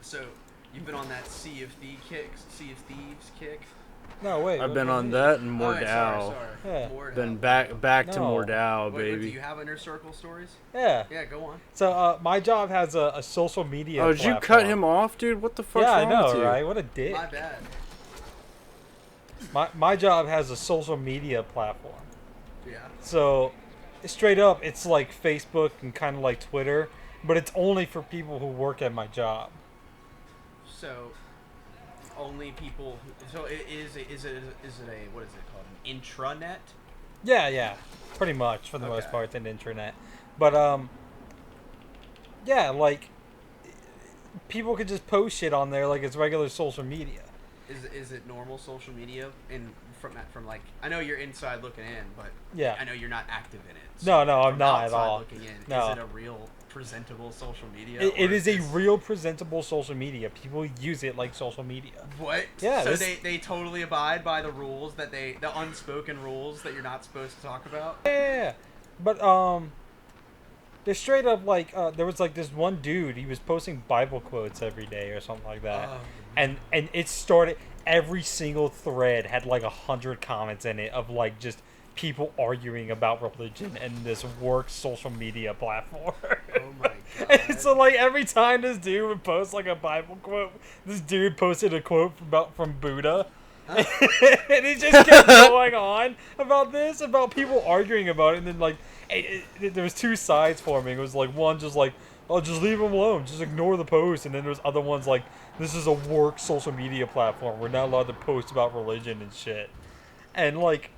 So, you've been on that Sea of Thieves kick? No, wait. I've what been do you on mean? that and Oh, wait, Mordau. sorry. Yeah. Mordau. Been back to No. Mordau, Wait, baby. do you have Inner Circle stories? Yeah. Yeah, go on. So, my job has a social media. Oh, did you cut platform. him off, dude? What the fuck's Yeah, I wrong know, with you? right? What a dick. My bad. My job has a social media platform. Yeah. So, straight up, it's like Facebook and kind of like Twitter, but it's only for people who work at my job. So, only people. So, is it a what is it called? An intranet? Yeah, pretty much for the most Okay. part, an intranet. But yeah, like people could just post shit on there like it's regular social media. Is it normal social media from like, I know you're inside looking in, but Yeah. I know you're not active in it. No, I'm from not at outside all. Looking in, No. is it a real presentable social media? It or is a this- real presentable social media. People use it like social media. What? Yeah, So this- they totally abide by the rules the unspoken rules that you're not supposed to talk about. Yeah, but they're straight up like there was like this one dude. He was posting Bible quotes every day or something like that, Oh. and it started. Every single thread had like 100 comments in it of like just people arguing about religion and this work social media platform. Oh my god. And so like every time this dude would post like a Bible quote, this dude posted a quote from Buddha. And he just kept going on about people arguing about it, and then like there was two sides forming. It was like one just like, oh, just leave him alone, just ignore the post, and then there's other ones like, this is a work social media platform, we're not allowed to post about religion and shit. And like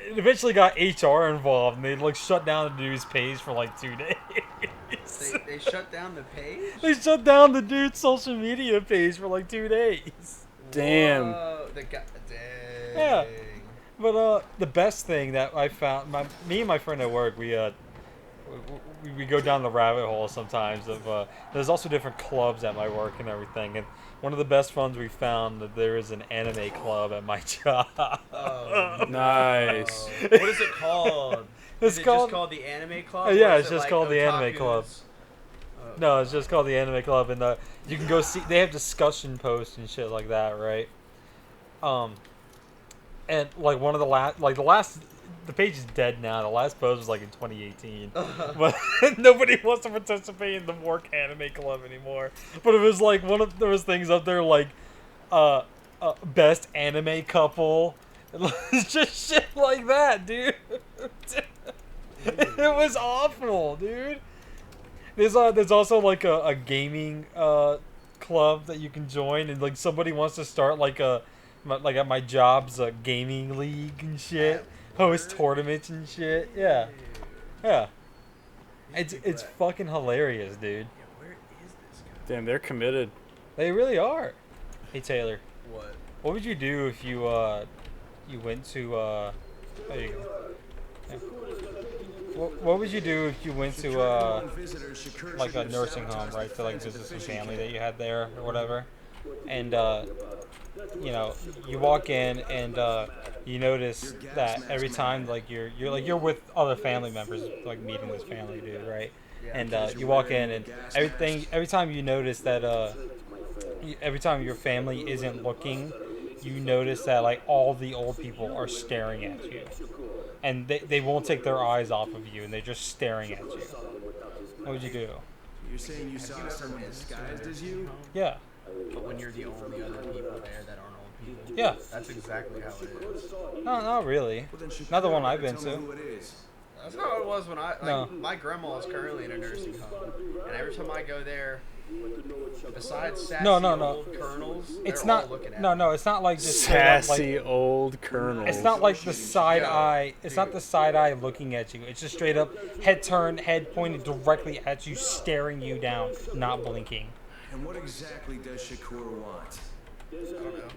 it eventually got HR involved, and they like shut down the dude's page for like 2 days. They shut down the page? They shut down the dude's social media page for like 2 days. Damn. Whoa, dang. Yeah. But the best thing that I found, me and my friend at work, we go down the rabbit hole sometimes of there's also different clubs at my work and everything, and one of the best ones we found that there is an anime club at my job. Oh, Nice. What is it called? It's Is it called- just called the Anime Club? Yeah, Or is it's it just like called the Anime Club. Otaku's- No, it's just called the Anime Club, and you can go see. They have discussion posts and shit like that, right? And like one of the page is dead now. The last post was like in 2018, but nobody wants to participate in the Work Anime Club anymore. But it was like there was things up there like, best anime couple, just shit like that, dude. It was awful, dude. There's also like a gaming club that you can join, and like somebody wants to start like at my job's a gaming league and shit, host tournaments and shit. Yeah. It's fucking hilarious, dude. Yeah, where is this guy? Damn, they're committed. They really are. Hey Taylor, What? what would you do if you went to there you go. Yeah. What would you do if you went to like a nursing home, right, to like visit some family that you had there or whatever, and you walk in and you notice that every time like you're with other family members, like meeting this family dude, right? And you walk in and every time you notice that every time your family isn't looking, you notice that like all the old people are staring at you, and they won't take their eyes off of you, and they're just staring at you. What would you do? You're saying you saw someone disguised as you? Yeah. But when you're the only other people there that aren't old people. Yeah. That's exactly how it is. No, not really. Well, then she Not the one better I've been tell me to. who it is. That's how it was when I. Like, No. My grandma is currently in a nursing home, and every time I go there, besides sassy No. old colonels, It's they're not. all looking at No, me. no. It's not like just straight up, Sassy old colonel. It's not like the side Yo, eye. It's not the side eye looking at you. It's just straight up head turned, head pointed directly at you, staring you down, not blinking. And what exactly does Shakur want?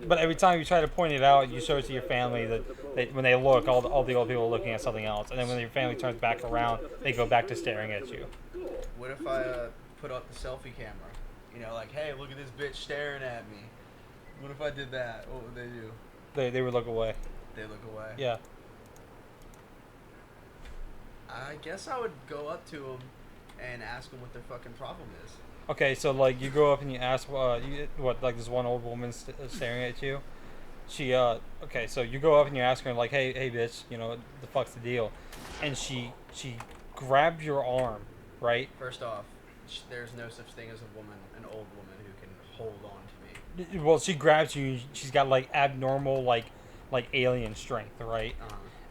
But every time you try to point it out, you show it to your family that when they look, all the old people are looking at something else, and then when your family turns back around, they go back to staring at you. What if I put up the selfie camera? You know, like, hey, look at this bitch staring at me. What if I did that? What would they do? They would look away. They look away. Yeah. I guess I would go up to them and ask them what their fucking problem is. Okay, so like you go up and you ask like this one old woman staring at you. She okay, so you go up and you ask her like, hey bitch, you know, what the fuck's the deal? And she grabs your arm, right? First off, there's no such thing as an old woman who can hold on to me. Well, she grabs you. She's got like abnormal like alien strength, right?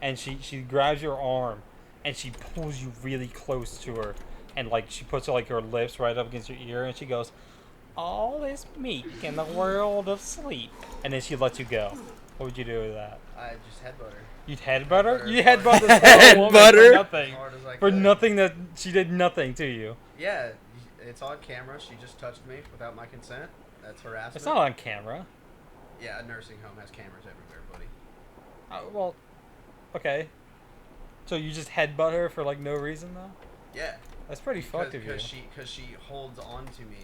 And she grabs your arm and she pulls you really close to her. And like she puts like her lips right up against your ear, and she goes, "All is meek in the world of sleep." And then she lets you go. What would you do with that? I just headbutt her. You'd headbutt her? Her You hard. headbutt this old woman Headbutt her? for nothing. As hard as I For could. nothing that she did nothing to you. Yeah, it's on camera. She just touched me without my consent. That's harassment. It's not on camera. Yeah, a nursing home has cameras everywhere, buddy. Well, okay. So you just headbutt her for like no reason though? Yeah. That's pretty fucked of you. Because she holds on to me,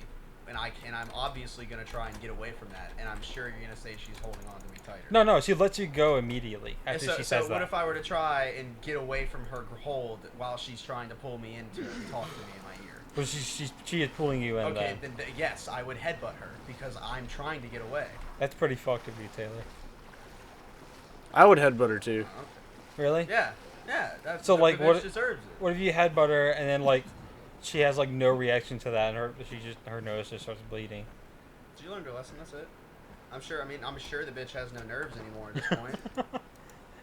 and I'm obviously gonna try and get away from that, and I'm sure you're gonna say she's holding on to me tighter. No, she lets you go immediately And after so, she so says that. what if I were to try and get away from her hold while she's trying to pull me into it and talk to me in my ear? Well, she is pulling you in. Okay, Then. then yes, I would headbutt her because I'm trying to get away. That's pretty fucked of you, Taylor. I would headbutt her too. Really? Yeah, that's So, the like, bitch what- deserves it. What if you headbutt her and then like she has like no reaction to that and her nose just starts bleeding? She learned her lesson. That's it. I'm sure the bitch has no nerves anymore at this point.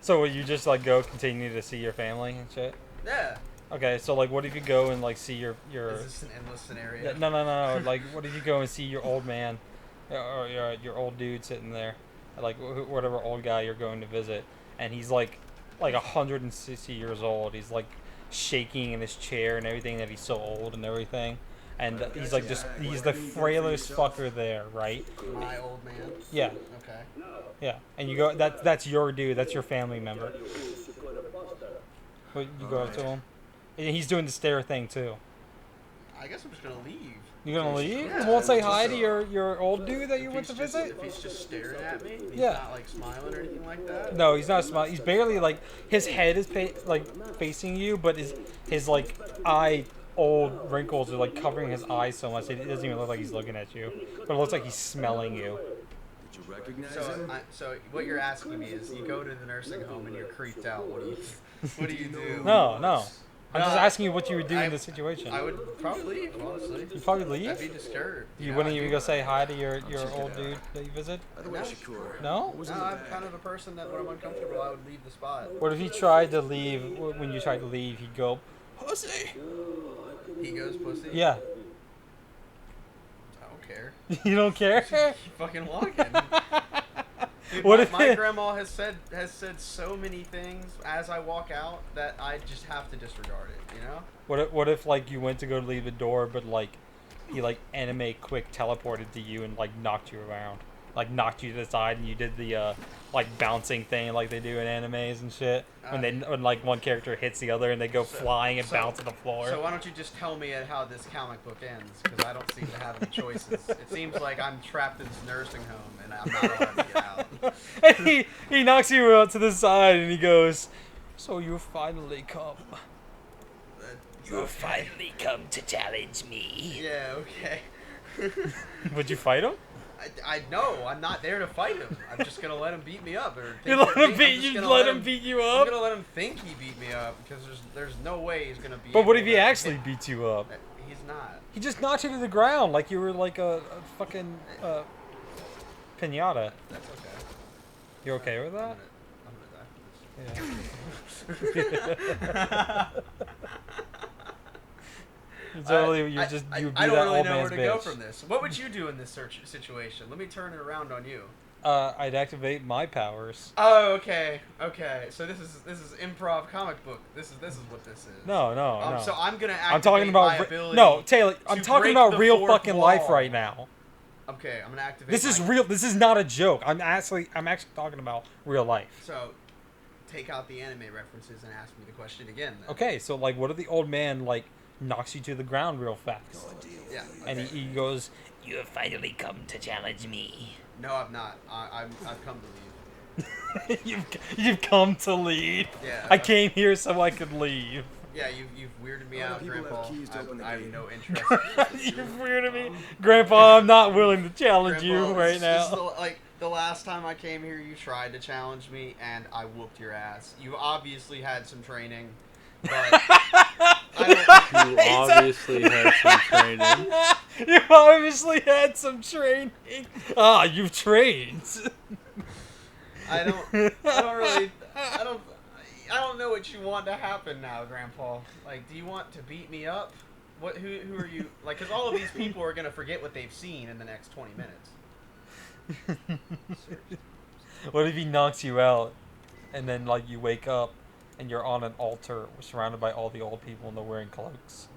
So would you just like go continue to see your family and shit? Yeah. Okay, so like what if you go and like see your Is this an endless scenario? no like what if you go and see your old man or your old dude sitting there, like whatever old guy you're going to visit, and he's like 160 years old. He's like shaking in his chair and everything, that he's so old and everything, and he's like he's the frailest fucker there, right? My old man. Yeah, Okay. yeah, and you go, that's your dude, that's your family member. But you go up to him, and he's doing the stare thing too. I guess I'm just gonna leave. You gonna leave? Yeah, You won't say hi just, to your old dude that you If went to he's just- visit? If he's just staring at me, he's Yeah. not like smiling or anything like that. No, he's not smiling. He's barely like, his head is like facing you, but his like eye old wrinkles are like covering his eyes so much it doesn't even look like he's looking at you, but it looks like he's smelling you. Did you recognize So, him? so what you're asking me is, you go to the nursing home and you're creeped out. What do you do? No. I'm just No, asking you what you would do I- in this situation. I would probably leave, honestly. You'd probably I'd be leave? disturbed. You know, wouldn't I'd even be- go say hi to your old dude that you visit? By the way, No. Shakur. No? What was No, in the I'm bag? kind of a person that when I'm uncomfortable, I would leave the spot. What if he tried to leave, when you tried to leave, he'd go, pussy? He goes pussy. Yeah. I don't care. You don't care? Keep fucking walking. Dude, What my, if my it- grandma has said so many things as I walk out that I just have to disregard it. You know? What if like you went to go leave the door, but like he like anime quick teleported to you and like knocked you around, like knocked you to the side, and you did the like bouncing thing like they do in animes and shit, when like one character hits the other and they go flying and bounce to the floor. So why don't you just tell me how this comic book ends? Because I don't seem to have any choices. It seems like I'm trapped in this nursing home and I'm not allowed to get out. And he knocks you out to the side and he goes, "So you finally come. You finally come to challenge me." Yeah, okay. Would you fight him? I know, I'm not there to fight him. I'm just gonna let him beat me up. Or You think- let him I'm beat just you. gonna Let him beat you I'm up. gonna let him think he beat me up because there's no way he's gonna be. But what able if he to actually hit- beats you up? He's not. He just knocked you to the ground like you were like a fucking pinata. That's okay. You okay with I'm that? gonna die for this. Yeah. Totally, you just you be I don't that really old know where man's to bitch. go from this. What would you do in this situation? Let me turn it around on you. I'd activate my powers. Oh, okay, okay. So this is improv comic book. This is what this is. No, no. So I'm gonna activate I'm talking my about ability. no, Taylor. I'm to talking break about the real fourth fucking life wall. right now. Okay, I'm gonna activate. This is my- real. This is not a joke. I'm actually talking about real life. So, take out the anime references and ask me the question again. Then. Okay, so like, what if the old man like knocks you to the ground real fast, Yeah. and okay. he goes, "You have finally come to challenge me." No, I'm not. I've come to leave. you've come to leave. Yeah. I came here so I could leave. Yeah, you've weirded me Other out, people have Grandpa. keys to open the I have gate. no interest. You've weirded me, Grandpa. I'm not willing to challenge you Grandpa, right this now. is like the last time I came here, you tried to challenge me, and I whooped your ass. You obviously had some training, but You obviously had some training. You obviously had some training. Ah, you've trained. I don't know what you want to happen now, Grandpa. Like, do you want to beat me up? Who are you? Like, because all of these people are gonna forget what they've seen in the next 20 minutes. What if he knocks you out, and then like you wake up, and you're on an altar surrounded by all the old people and they're wearing cloaks,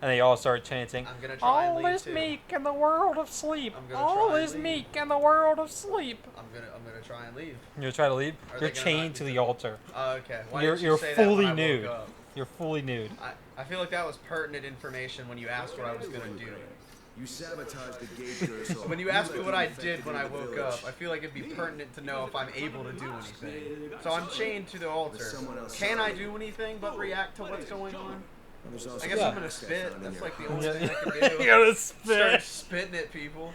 and they all start chanting, I'm gonna try and "All leave is too. meek in the world of sleep. I'm gonna All try and is leave. meek in the world of sleep." I'm gonna try and leave. You're trying to leave. Are You're they gonna knock chained me to to the the- altar. Oh, okay. Why You're didn't you you're say that when fully I woke nude. up? You're fully nude. I feel like that was pertinent information when you asked what I was gonna do. You sabotaged the gate door, so When you asked me what I did when I woke up, I feel like it'd be pertinent to know if I'm able to do anything. So I'm chained to the altar. Can I do anything but react to what's going on? I guess Yeah. I'm gonna spit. That's like the only Yeah. thing I can do. You gotta Start spit. spitting at people.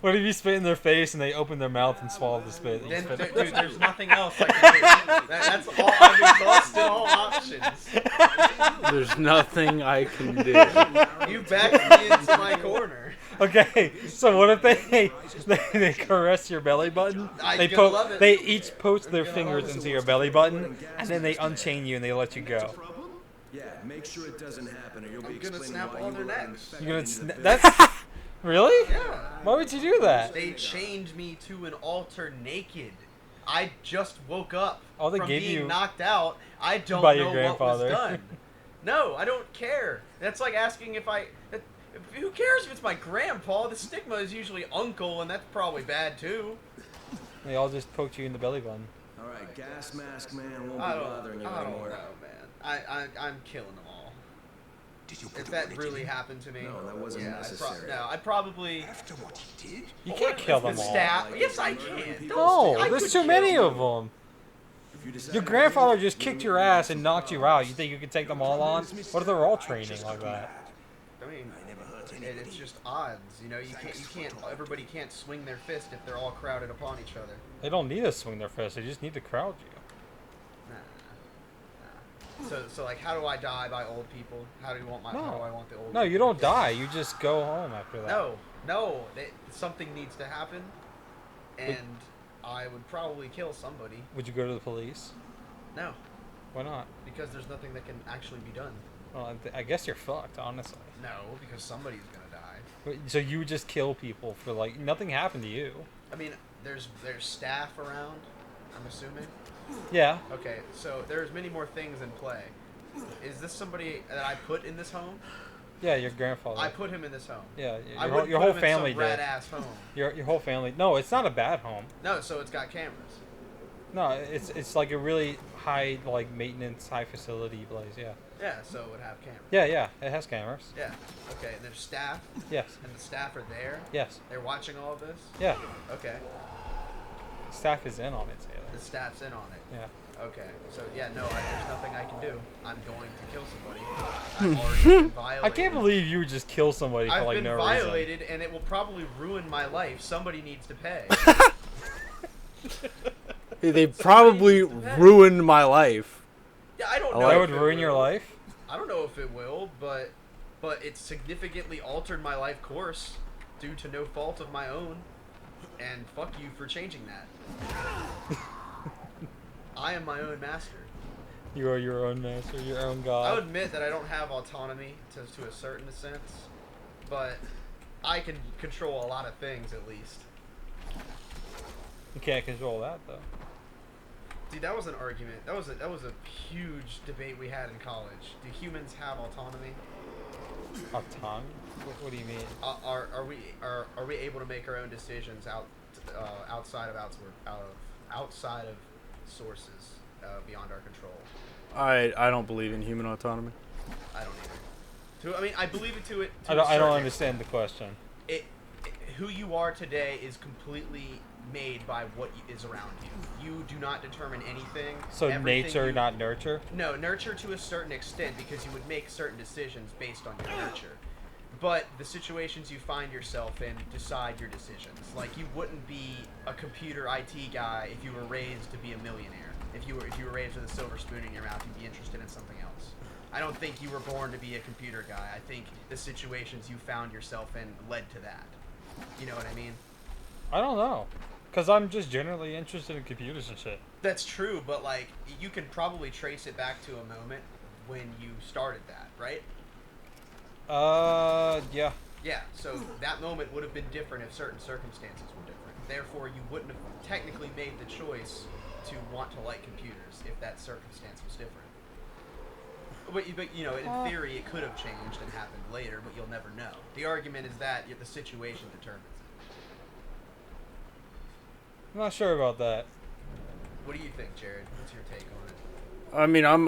What if you spit in their face and they open their mouth and swallow the spit? and you Then, spit- dude, there's nothing else I can do. That's all. I've exhausted all options. There's nothing I can do. You backed me into my corner. Okay, so what if they caress your belly button? I'm They gonna love it. They each post their gonna fingers love it. into your belly button, and then they unchain you and they let you go. Yeah, make sure it doesn't happen, or you'll be I'm gonna explaining snap why all you their were necks. infected You're in gonna the that's really? Yeah. Why would you do that? They chained me to an altar naked. I just woke up Oh, they from gave being you- knocked out. I don't By know your what grandfather. was done. No, I don't care. That's like asking if who cares if it's my grandpa? The stigma is usually uncle, and that's probably bad too. They all just poked you in the belly button. All right, gas mask man won't I be don't, bothering you I don't know, anymore. man. I'm killing them all. If that really happened to me, No, that wasn't yeah, necessary. I'd probably. After what he did? You can't kill them the all. staff. Yes, I can. No, I there's could too kill many them. of them. If you decide Your to grandfather leave, just kicked your ass and knocked you out. You think you could take them all on? What if they're all training like that? I mean, I never hurt it's anybody. just odds, you know. You can't. Everybody can't swing their fist if they're all crowded upon each other. They don't need to swing their fists. They just need to crowd you. Nah. So like, how do I die by old people? How do you want my? How do I want the old? No, you people don't to die. You just go home after that. No. Something needs to happen, and I would probably kill somebody. Would you go to the police? No, Why not? because there's nothing that can actually be done. Well, I guess you're fucked, honestly. No, because somebody's gonna die. So you would just kill people for like nothing happened to you. I mean, there's staff around. I'm assuming. Yeah. Okay, so there's many more things in play. Is this somebody that I put in this home? Yeah, your grandfather. I put him in this home. Yeah, I your, wouldn't your put whole him family in some did. rat ass home. Your whole family. No, it's not a bad home. No, so it's got cameras. No, it's like a really high like maintenance, high facility place. Yeah. Yeah, so it would have cameras. Yeah, it has cameras. Yeah. Okay, and there's staff, Yes. and the staff are there. Yes. They're watching all of this. Yeah. Okay. Staff is in on it, The Taylor. staff's in on it. Yeah. Okay. So yeah, no, there's nothing I can do. I'm going to kill somebody. I've already been violated. I can't believe you would just kill somebody for I've like been no violated, and it will probably ruin my life. Somebody needs to pay. They probably ruined my life. Yeah, I don't Oh, know. reason. That if would it ruin your will. life. I don't know if it will, but it significantly altered my life course due to no fault of my own. And fuck you for changing that. I am my own master. You are your own master, your own god. I'll admit that I don't have autonomy to a certain sense, but I can control a lot of things at least. You can't control that though. Dude, that was an argument. That was a huge debate we had in college. Do humans have autonomy? Autonomy? What do you mean? Are we able to make our own decisions outside of sources beyond our control? I don't believe in human autonomy. I don't either. I mean, I believe it to it. To I don't understand the question. Who you are today is completely made by what is around you. You do not determine anything. So Everything nature, not nurture? No, nurture to a certain extent because you would make certain decisions based on your nurture. But the situations you find yourself in decide your decisions. Like, you wouldn't be a computer IT guy if you were raised to be a millionaire. If you were raised with a silver spoon in your mouth, you'd be interested in something else. I don't think you were born to be a computer guy. I think the situations you found yourself in led to that. You know what I mean? I don't know. Because I'm just generally interested in computers and shit. That's true, but, like, you can probably trace it back to a moment when you started that, right? Yeah. Yeah, so that moment would have been different if certain circumstances were different. Therefore, you wouldn't have technically made the choice to want to like computers if that circumstance was different. But you know, in theory, it could have changed and happened later, but you'll never know. The argument is that the situation determines it. I'm not sure about that. What do you think, Jared? What's your take on it? I mean, I'm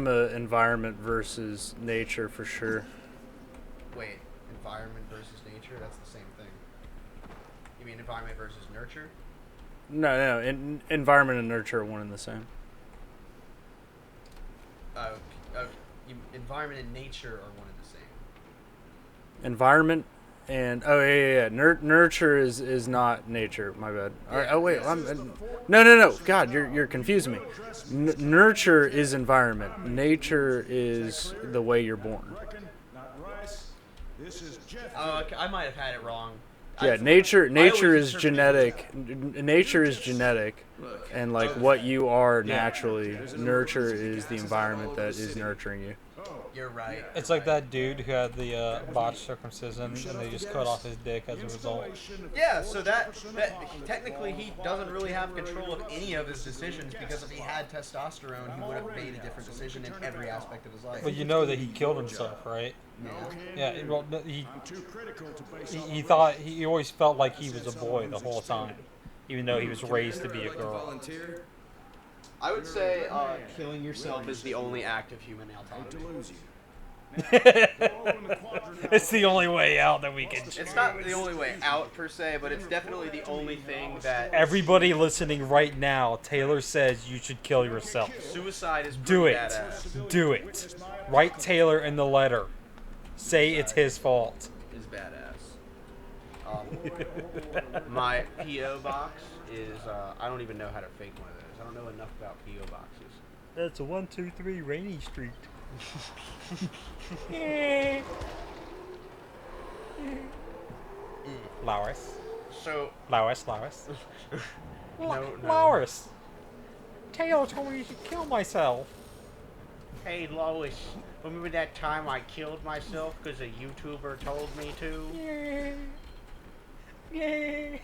a environment versus nature for sure. Wait, environment versus nature? That's the same thing. You mean environment versus nurture? No. Environment and nurture are one and the same. Environment and nature are one and the same. Environment and nurture is not nature. My bad. All right, oh wait, no. God, you're confusing me. Nurture is environment. Nature is the way you're born. I might have had it wrong. Yeah, nature is genetic. Nature is genetic, and like what you are naturally. Nurture is the environment that is nurturing you. You're right. It's like that dude who had the botched circumcision and they just cut off his dick as a result. Yeah, so that technically he doesn't really have control of any of his decisions because if he had testosterone, he would have made a different decision in every aspect of his life. But you know that he killed himself, right? Yeah. Yeah, well, he always felt like he was a boy the whole time, even though he was raised to be a girl. I would say killing yourself is the only act of human autonomy. It's the only way out that we can choose. It's not the only way out per se, but it's definitely the only thing that Everybody listening right now, Taylor says you should kill yourself. suicide is Do pretty it. badass. Do it. Write Taylor in the letter. Say it's his fault. Is badass. My PO box is I don't even know how to fake one of those. I don't know enough about PO boxes. That's a 123 Rainy Street. Lois. So Lois. no. Lois. Taylor told me to kill myself. Hey Lois, remember that time I killed myself because a YouTuber told me to? Yeah.